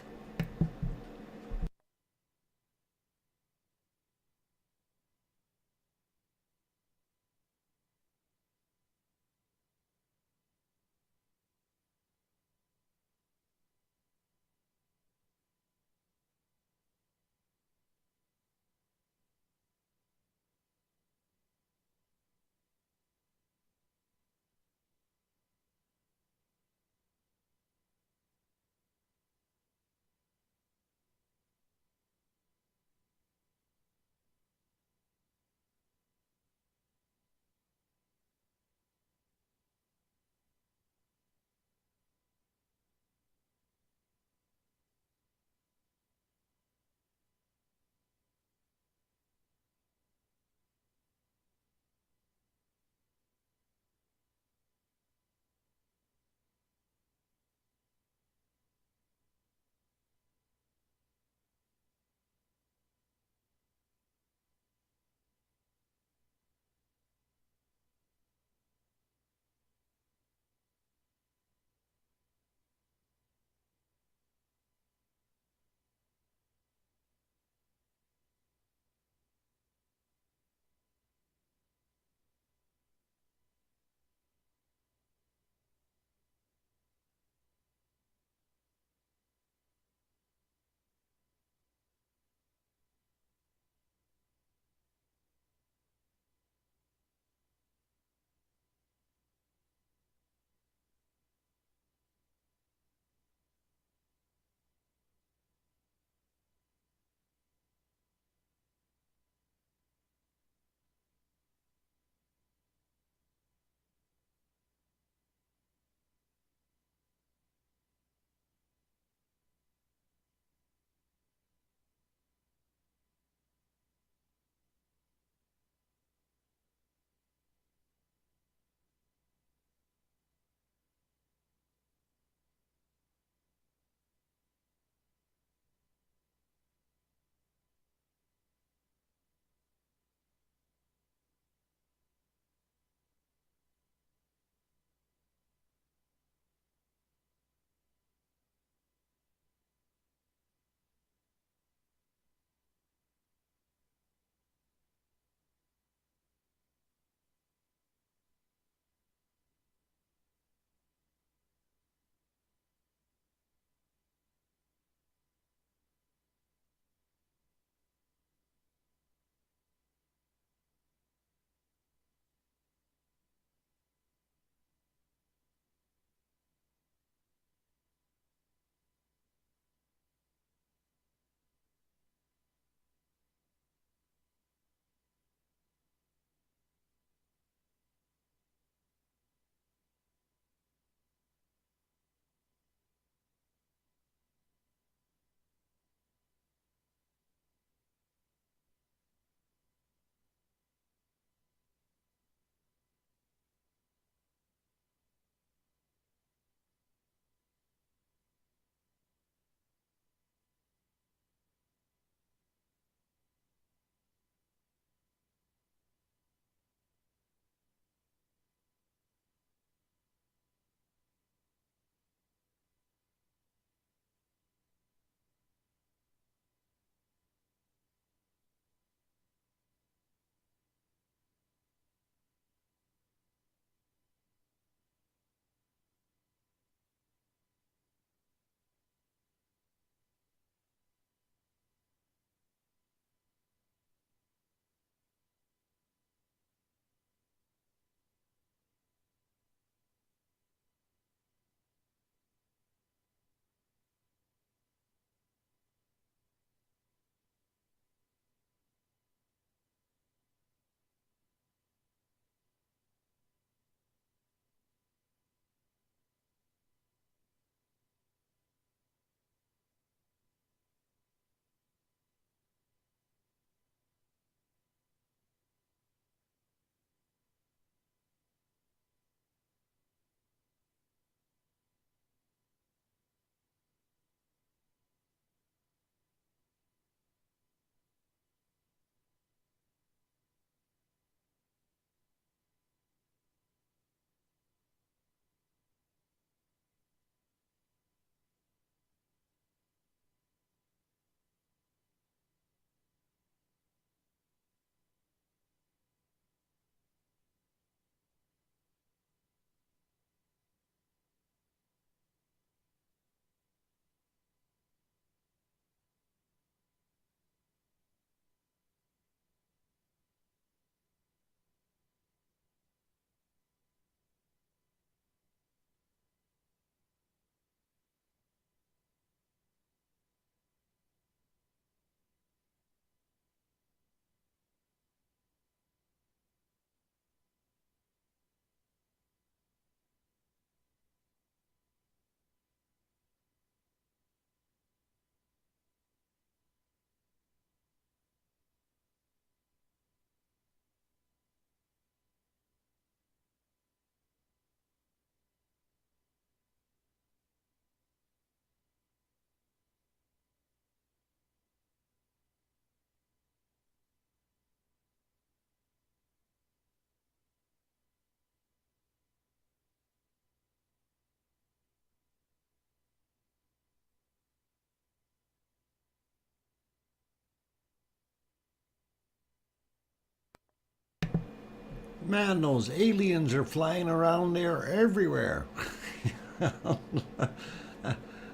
Man, those aliens are flying around there everywhere.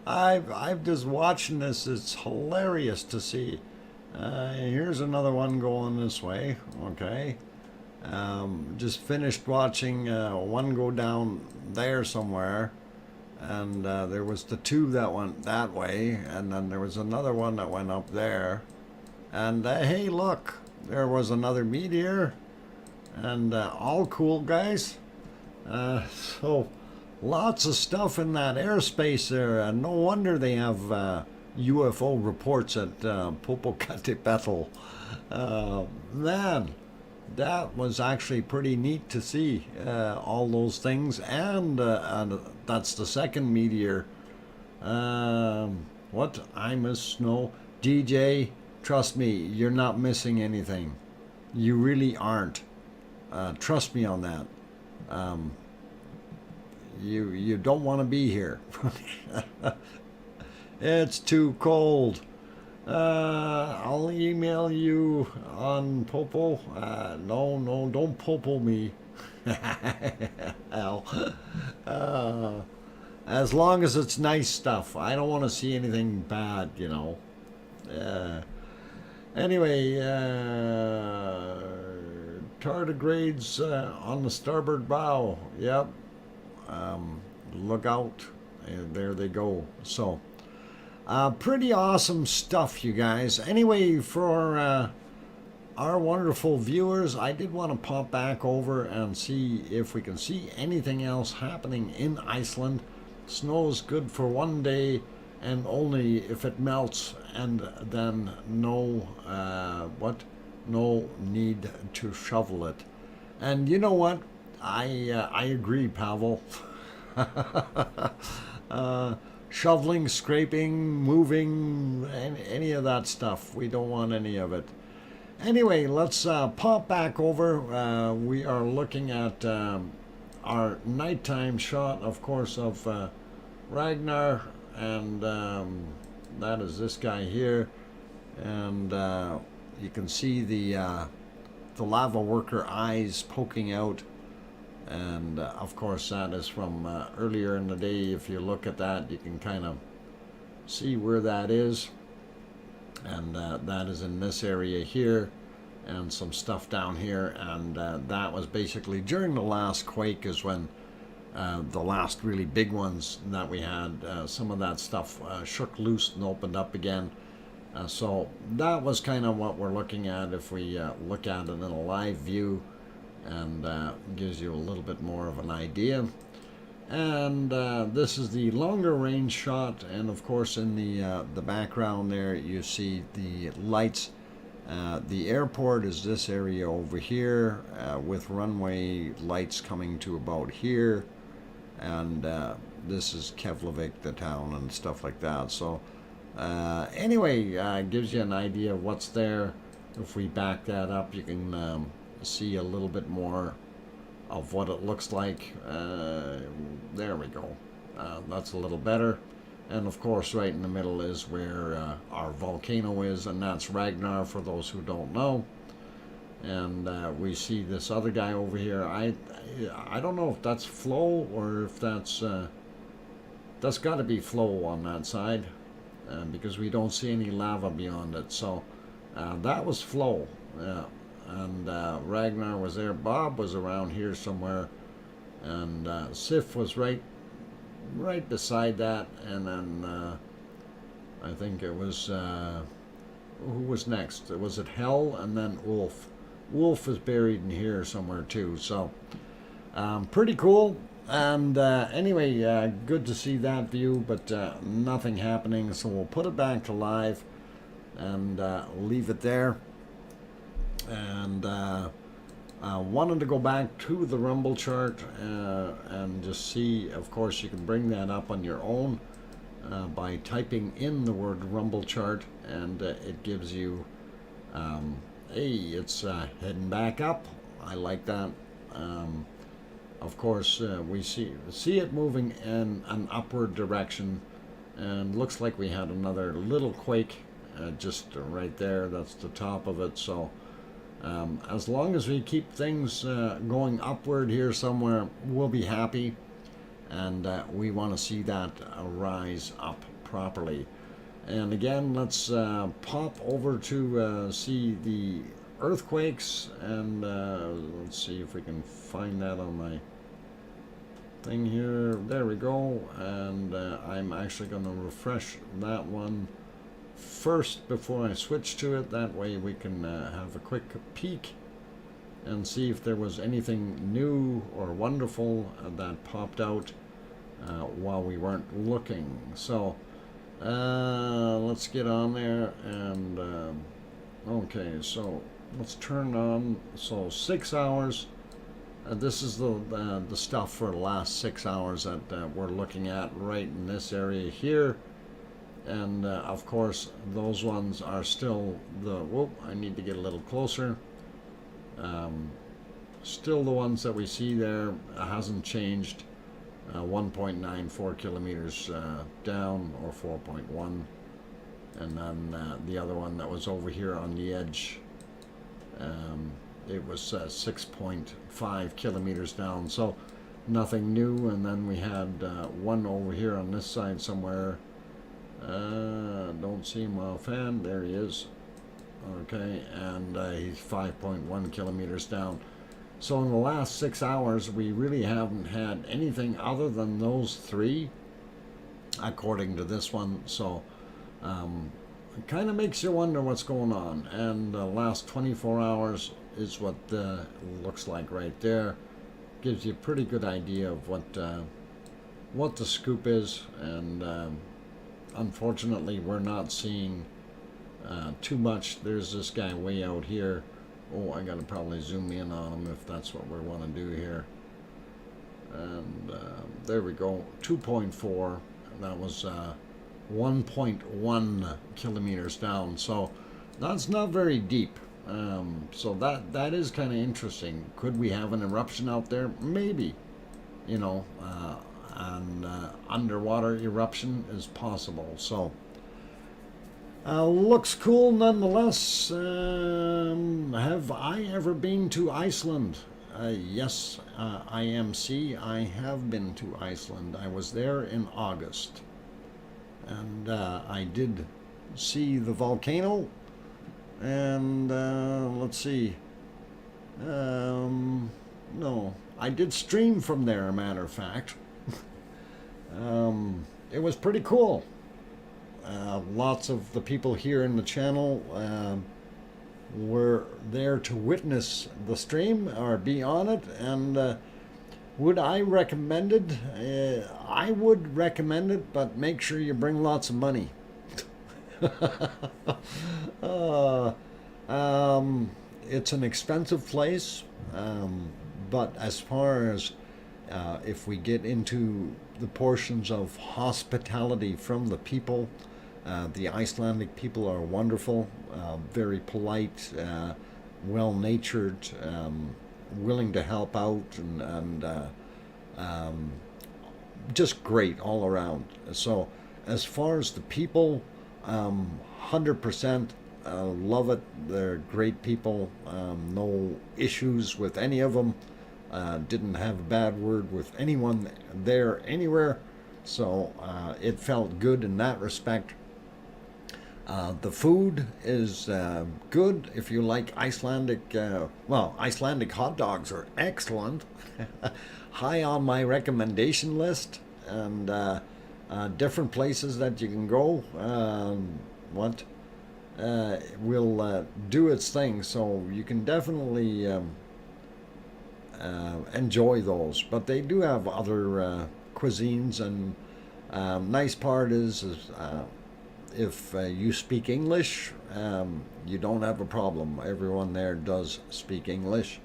I'm just watching this. It's hilarious to see. Here's another one going this way. Okay. Just finished watching one go down there somewhere. And there was the two that went that way. And then there was another one that went up there. And hey, look. There was another meteor. And all cool, guys. So lots of stuff in that airspace there. No wonder they have UFO reports at Popocatépetl. Man, that was actually pretty neat to see all those things. And that's the second meteor. What? I miss snow. DJ, trust me, you're not missing anything. You really aren't. Trust me on that. You don't want to be here. It's too cold. I'll email you on Popo. No, don't Popo me. Hell. As long as it's nice stuff. I don't want to see anything bad, you know. Anyway, tardigrades on the starboard bow. Yep. Look out. There they go. So, pretty awesome stuff, you guys. Anyway, for our wonderful viewers, I did want to pop back over and see if we can see anything else happening in Iceland. Snow's good for one day and only if it melts, and then no need to shovel it. And you know what? I agree, Pavel. Shoveling, scraping, moving, any of that stuff. We don't want any of it. Anyway, let's pop back over. We are looking at our nighttime shot, of course, of Ragnar, and that is this guy here. And you can see the lava worker eyes poking out. And of course that is from earlier in the day. If you look at that, you can kind of see where that is. And that is in this area here, and some stuff down here. And that was basically during the last quake, is when the last really big ones that we had, some of that stuff shook loose and opened up again. So that was kind of what we're looking at if we look at it in a live view, and gives you a little bit more of an idea. And this is the longer range shot, and of course in the background there you see the lights. The airport is this area over here, with runway lights coming to about here, and this is Keflavik, the town, and stuff like that. So anyway, gives you an idea of what's there. If we back that up, you can see a little bit more of what it looks like. There we go. That's a little better. And of course right in the middle is where our volcano is, and that's Ragnar, for those who don't know. And we see this other guy over here. I don't know if that's flow or if that's got to be flow on that side, because we don't see any lava beyond it. So that was flow. And Ragnar was there. Bob was around here somewhere, and Sif was right beside that. And then I think it was who was next? Was it Hell, and then Wolf? Wolf is buried in here somewhere too. So pretty cool. And anyway, good to see that view, but nothing happening. So we'll put it back to live and leave it there. And wanted to go back to the rumble chart and just see. Of course, you can bring that up on your own by typing in the word rumble chart, and it gives you hey, it's heading back up. I like that. Of course, we see it moving in an upward direction, and looks like we had another little quake just right there. That's the top of it. So As long as we keep things going upward here somewhere, we'll be happy, and we want to see that rise up properly. And again, let's pop over to see the earthquakes, and let's see if we can find that on my thing here. There we go. And I'm actually going to refresh that one first before I switch to it. That way we can have a quick peek and see if there was anything new or wonderful that popped out while we weren't looking. So let's get on there, and okay, so let's turn on. So 6 hours. This is the stuff for the last 6 hours that we're looking at right in this area here. And of course, those ones are still the, whoop, I need to get a little closer. Still the ones that we see there, hasn't changed. 1.94 kilometers down, or 4.1. And then the other one that was over here on the edge, it was 6.5 kilometers down, so nothing new. And then we had one over here on this side somewhere. Don't see him offhand. There he is. Okay, and he's 5.1 kilometers down. So in the last 6 hours, we really haven't had anything other than those three, according to this one. So it kind of makes you wonder what's going on. And the last 24 hours is what looks like right there. Gives you a pretty good idea of what the scoop is. And unfortunately, we're not seeing too much. There's this guy way out here. Oh, I gotta probably zoom in on him if that's what we want to do here. And there we go, 2.4. That was 1.1 kilometers down. So that's not very deep. So that is kind of interesting. Could we have an eruption out there? Maybe. You know, an underwater eruption is possible. So looks cool nonetheless. Have I ever been to Iceland? Yes, IMC. I have been to Iceland. I was there in August, and I did see the volcano. And let's see. No, I did stream from there, a matter of fact. It was pretty cool. Lots of the people here in the channel were there to witness the stream or be on it. And would I recommend it? I would recommend it, but make sure you bring lots of money. It's an expensive place, but as far as if we get into the portions of hospitality from the people, the Icelandic people are wonderful, very polite, well-natured, willing to help out, and just great all around. So as far as the people, 100% love it. They're great people. No issues with any of them. Didn't have a bad word with anyone there anywhere. So it felt good in that respect. The food is good if you like Icelandic. Well, Icelandic hot dogs are excellent. High on my recommendation list. And different places that you can go. Will do its thing, so you can definitely enjoy those. But they do have other cuisines, and nice part is if you speak English, you don't have a problem. Everyone there does speak English.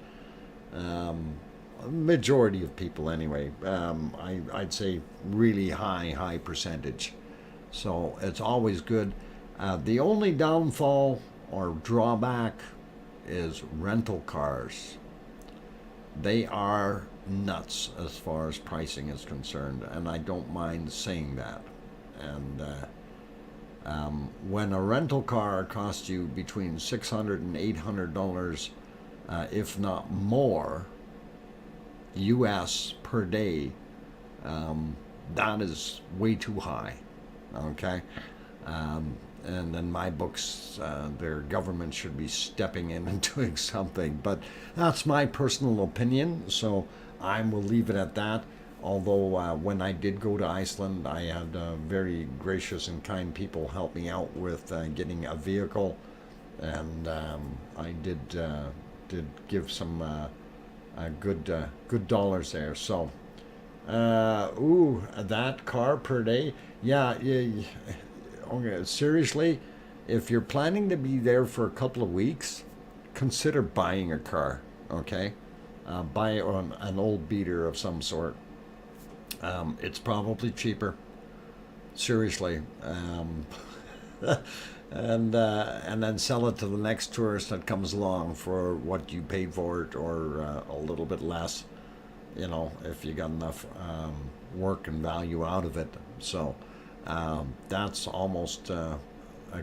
Majority of people anyway. I'd say really high percentage. So it's always good. The only downfall or drawback is rental cars. They are nuts as far as pricing is concerned, and I don't mind saying that. And when a rental car costs you between $600 and $800 if not more, US per day. That is way too high. Okay. And in my books, their government should be stepping in and doing something. But that's my personal opinion, so I will leave it at that. Although when I did go to Iceland, I had very gracious and kind people help me out with getting a vehicle, and I did give some good dollars there. So, that car per day, yeah. Okay, seriously, if you're planning to be there for a couple of weeks, consider buying a car. Okay, buy an old beater of some sort. It's probably cheaper. Seriously, and then sell it to the next tourist that comes along for what you paid for it, or a little bit less. You know, if you got enough work and value out of it. So. That's almost a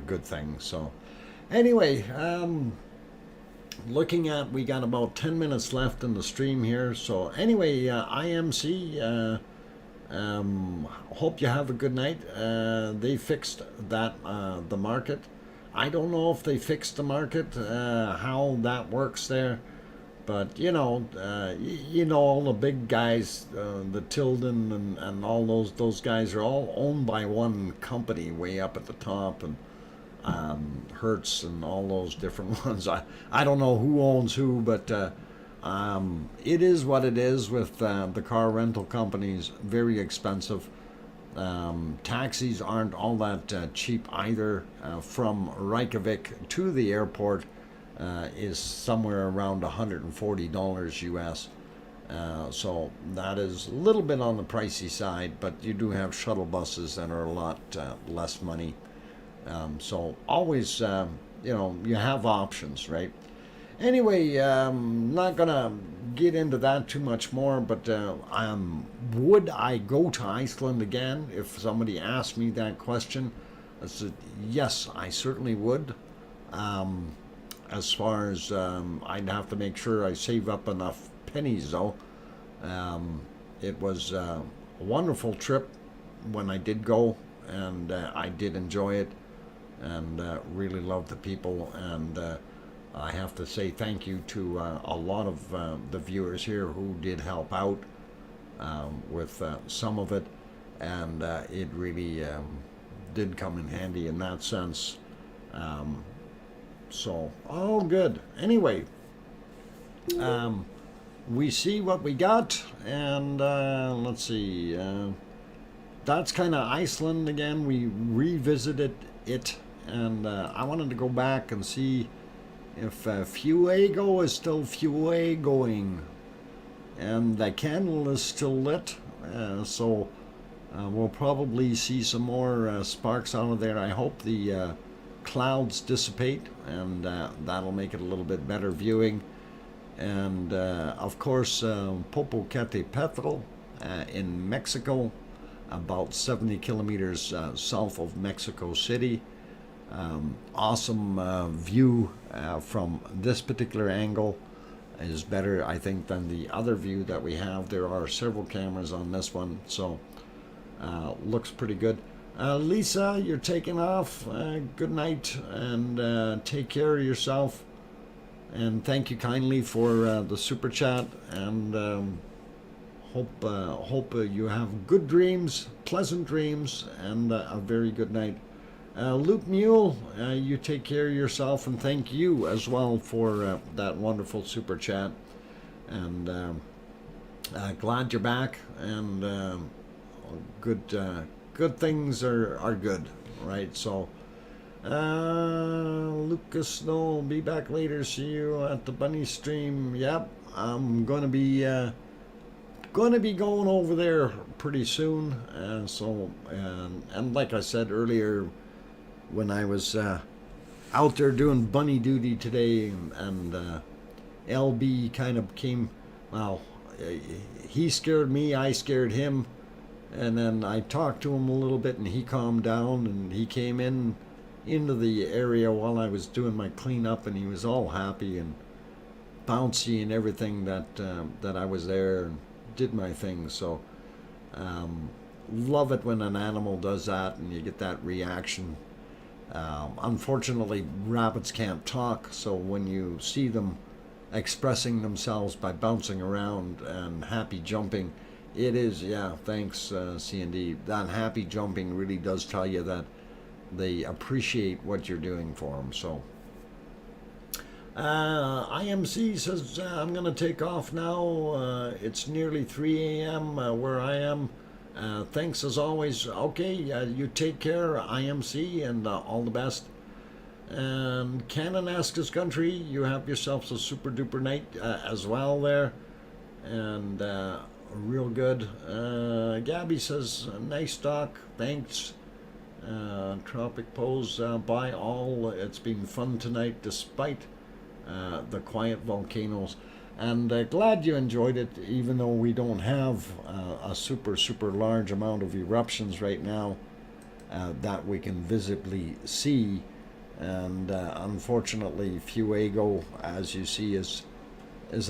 good thing. So anyway, looking at, we got about 10 minutes left in the stream here. So anyway, IMC, hope you have a good night. They fixed that, the market. I don't know if they fixed the market, how that works there. But you know all the big guys, the Tilden and all those guys are all owned by one company way up at the top, and Hertz and all those different ones. I don't know who owns who, but it is what it is with the car rental companies. Very expensive. Taxis aren't all that cheap either. From Reykjavik to the airport. Is somewhere around $140 US. So that is a little bit on the pricey side, but you do have shuttle buses that are a lot less money. So always, you have options, right? Anyway, not gonna get into that too much more, but would I go to Iceland again if somebody asked me that question? I said, yes, I certainly would. As far as I'd have to make sure I save up enough pennies, though. It was a wonderful trip when I did go, and I did enjoy it, and really loved the people. And I have to say thank you to a lot of the viewers here who did help out with some of it, and it really did come in handy in that sense. So, all good. Anyway, we see what we got, and let's see. That's kind of Iceland again. We revisited it, and I wanted to go back and see if Fuego is still Fuegoing, and the candle is still lit. So we'll probably see some more sparks out of there. I hope the clouds dissipate, and that'll make it a little bit better viewing. And of course, Popocatépetl in Mexico, about 70 kilometers south of Mexico City. Awesome view from this particular angle. Is better, I think, than the other view that we have. There are several cameras on this one, so looks pretty good. Lisa, you're taking off. Good night, and take care of yourself. And thank you kindly for the super chat. And hope you have good dreams, pleasant dreams, and a very good night. Luke Mule, you take care of yourself, and thank you as well for that wonderful super chat. And glad you're back. And good things are good, right? So, Lucas, no, be back later. See you at the bunny stream. Yep, I'm gonna be going over there pretty soon. And so, and like I said earlier, when I was out there doing bunny duty today, and LB kind of came, well, he scared me, I scared him. And then I talked to him a little bit, and he calmed down, and he came into the area while I was doing my cleanup, and he was all happy. And bouncy and everything that that I was there and did my thing. So love it when an animal does that and you get that reaction. Unfortunately, rabbits can't talk, so when you see them expressing themselves by bouncing around and happy jumping, it is, yeah, thanks, C&D. That happy jumping really does tell you that they appreciate what you're doing for them. So, IMC says, I'm going to take off now. It's nearly 3 a.m. Where I am. Thanks as always. Okay, you take care, IMC, and all the best. And Cannon asks his country, you have yourselves a super duper night as well there. And real good. Gabby says, nice talk, thanks. Tropic Pose, bye all. It's been fun tonight despite the quiet volcanoes. And glad you enjoyed it, even though we don't have a super large amount of eruptions right now that we can visibly see. And unfortunately, Fuego, as you see, is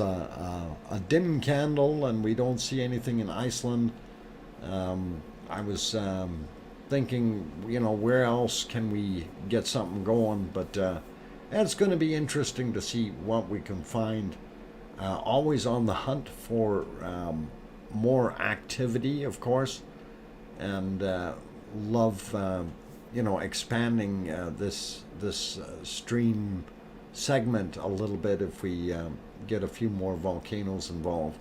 a dim candle, and we don't see anything in Iceland. I was thinking, you know, where else can we get something going? But it's going to be interesting to see what we can find. Always on the hunt for more activity, of course, and love, you know, expanding this stream segment a little bit if we get a few more volcanoes involved.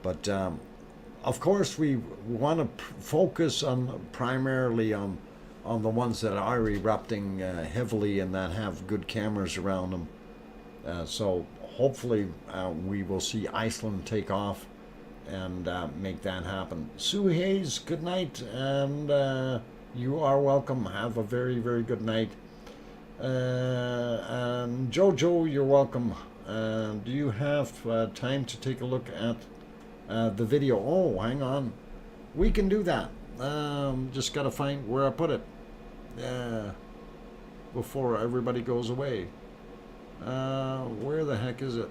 But of course, we want to focus on primarily on the ones that are erupting heavily and that have good cameras around them. So hopefully we will see Iceland take off and make that happen. Sue Hayes, good night, and you are welcome. Have a very good night. And Jojo, you're welcome. Do you have time to take a look at the video? Oh, hang on. We can do that. Just got to find where I put it before everybody goes away. Where the heck is it?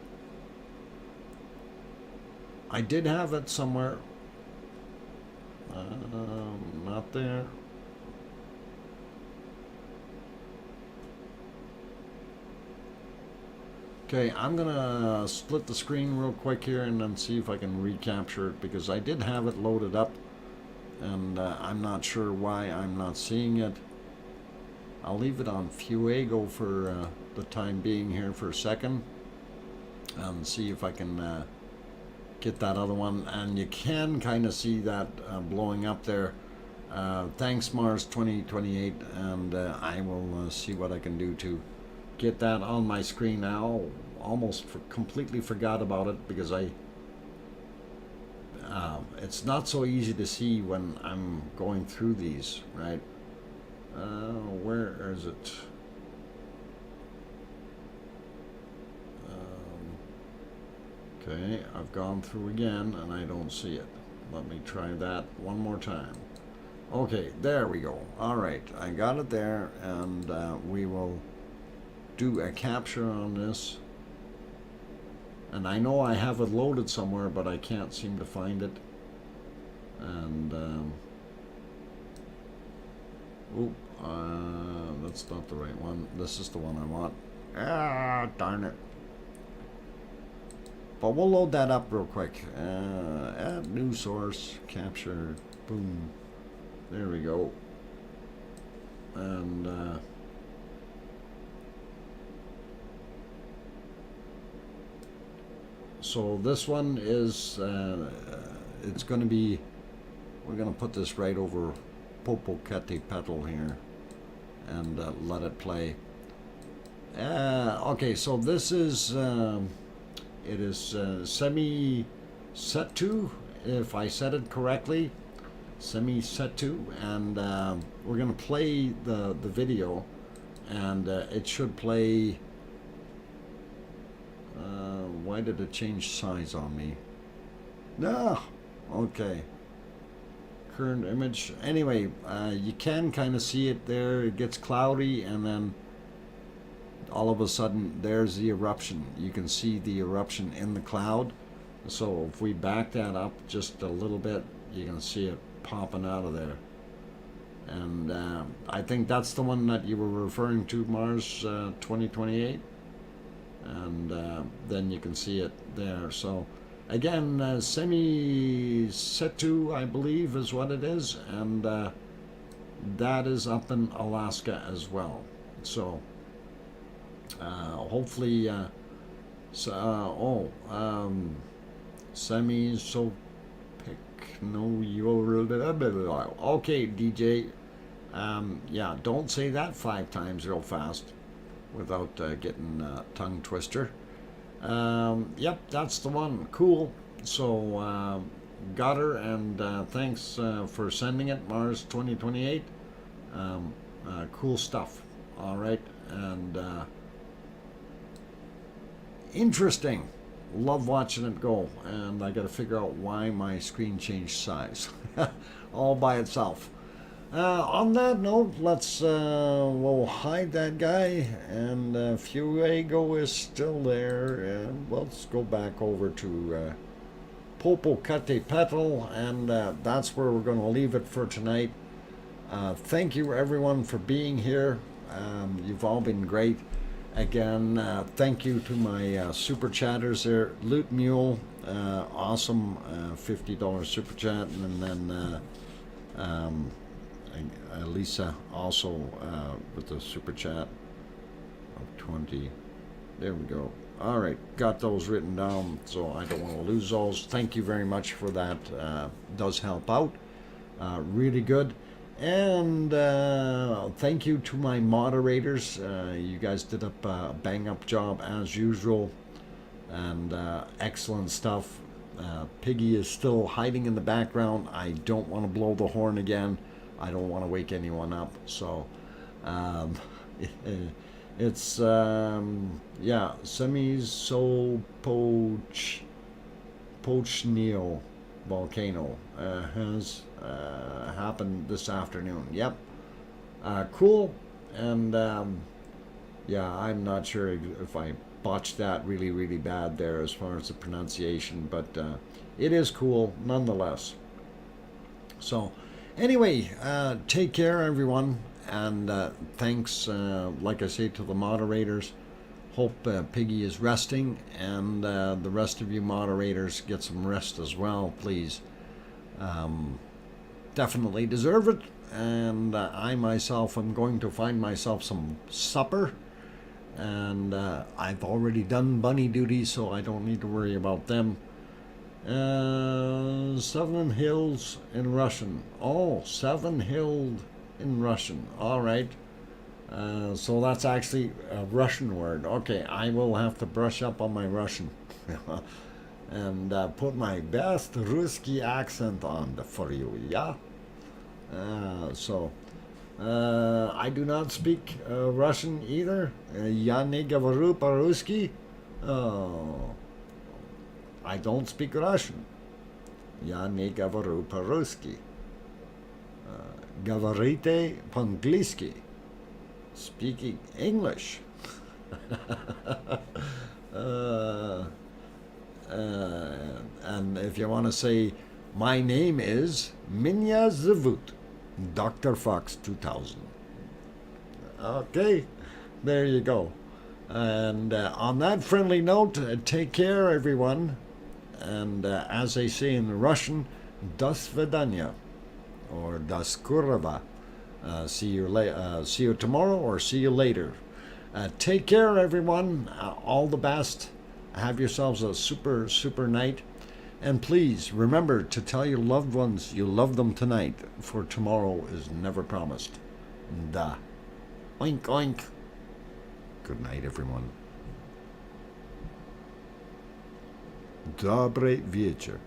I did have it somewhere. Not there. Okay, I'm gonna split the screen real quick here and then see if I can recapture it, because I did have it loaded up and I'm not sure why I'm not seeing it. I'll leave it on Fuego for the time being here for a second and see if I can get that other one. And you can kind of see that blowing up there. Thanks Mars 2028, and I will see what I can do to get that on my screen now. Almost completely forgot about it because it's not so easy to see when I'm going through these, right? Where is it? Okay, I've gone through again and I don't see it. Let me try that one more time. Okay, there we go. All right, I got it there, and we will do a capture on this. And I know I have it loaded somewhere, but I can't seem to find it. And that's not the right one. This is the one I want. Ah, darn it. But we'll load that up real quick. Add new source, capture, boom. There we go. And so this one is, it's going to be, we're going to put this right over Popocatépetl here and let it play. Okay, so this is, it is semi-setu, if I said it correctly, semi-setu, and we're going to play the video, and it should play. Why did it change size on me? No, okay. Current image. Anyway, you can kind of see it there. It gets cloudy, and then all of a sudden there's the eruption. You can see the eruption in the cloud. So if we back that up just a little bit, you can see it popping out of there. And I think that's the one that you were referring to, Mars 2028. And then you can see it there. So again, semi-situ, I believe, is what it is. And that is up in Alaska as well. So hopefully, so pick no you okay, DJ. Yeah, don't say that 5 times real fast without getting tongue twister. Yep, that's the one. Cool. So got her, and thanks for sending it, Mars 2028. Cool stuff. All right, and interesting. Love watching it go, and I got to figure out why my screen changed size all by itself. On that note, let's we'll hide that guy, and Fuego is still there, and let's go back over to Popo Kate Petal, and that's where we're going to leave it for tonight. Thank you everyone for being here. You've all been great. Again, thank you to my super chatters there. Loot Mule, awesome, $50 super chat, and then Lisa also with the super chat of 20. There we go. All right, got those written down, so I don't want to lose those. Thank you very much for that. Does help out. Really good. And thank you to my moderators. You guys did a bang-up job as usual, and excellent stuff. Piggy is still hiding in the background. I don't want to blow the horn again. I don't want to wake anyone up. So it's yeah, Semi-So Pochnio volcano has happened this afternoon. Yep. Cool. And yeah, I'm not sure if I botched that really bad there as far as the pronunciation, but it is cool nonetheless. So anyway, take care everyone, and thanks like I say to the moderators. Hope Piggy is resting, and the rest of you moderators get some rest as well, please. Definitely deserve it, and I myself am going to find myself some supper, and I've already done bunny duty, so I don't need to worry about them. 7 hills in Russian. Oh, 7 hilled in Russian. All right. So that's actually a Russian word. Okay, I will have to brush up on my Russian and put my best Ruski accent on for you, yeah? So, I do not speak Russian either. Я не говорю по-русски. I don't speak Russian. Я не говорю по-русски. Говорите по-английски. Speaking English. And if you want to say, my name is Minya Zavut, DrFox2000. Okay, there you go. And on that friendly note, take care, everyone. And as they say in Russian, до свидания, or до скорого. See you tomorrow, or see you later. Take care, everyone. All the best. Have yourselves a super night. And please remember to tell your loved ones you love them tonight, for tomorrow is never promised. Da. Oink oink. Good night, everyone. Добрый вечер.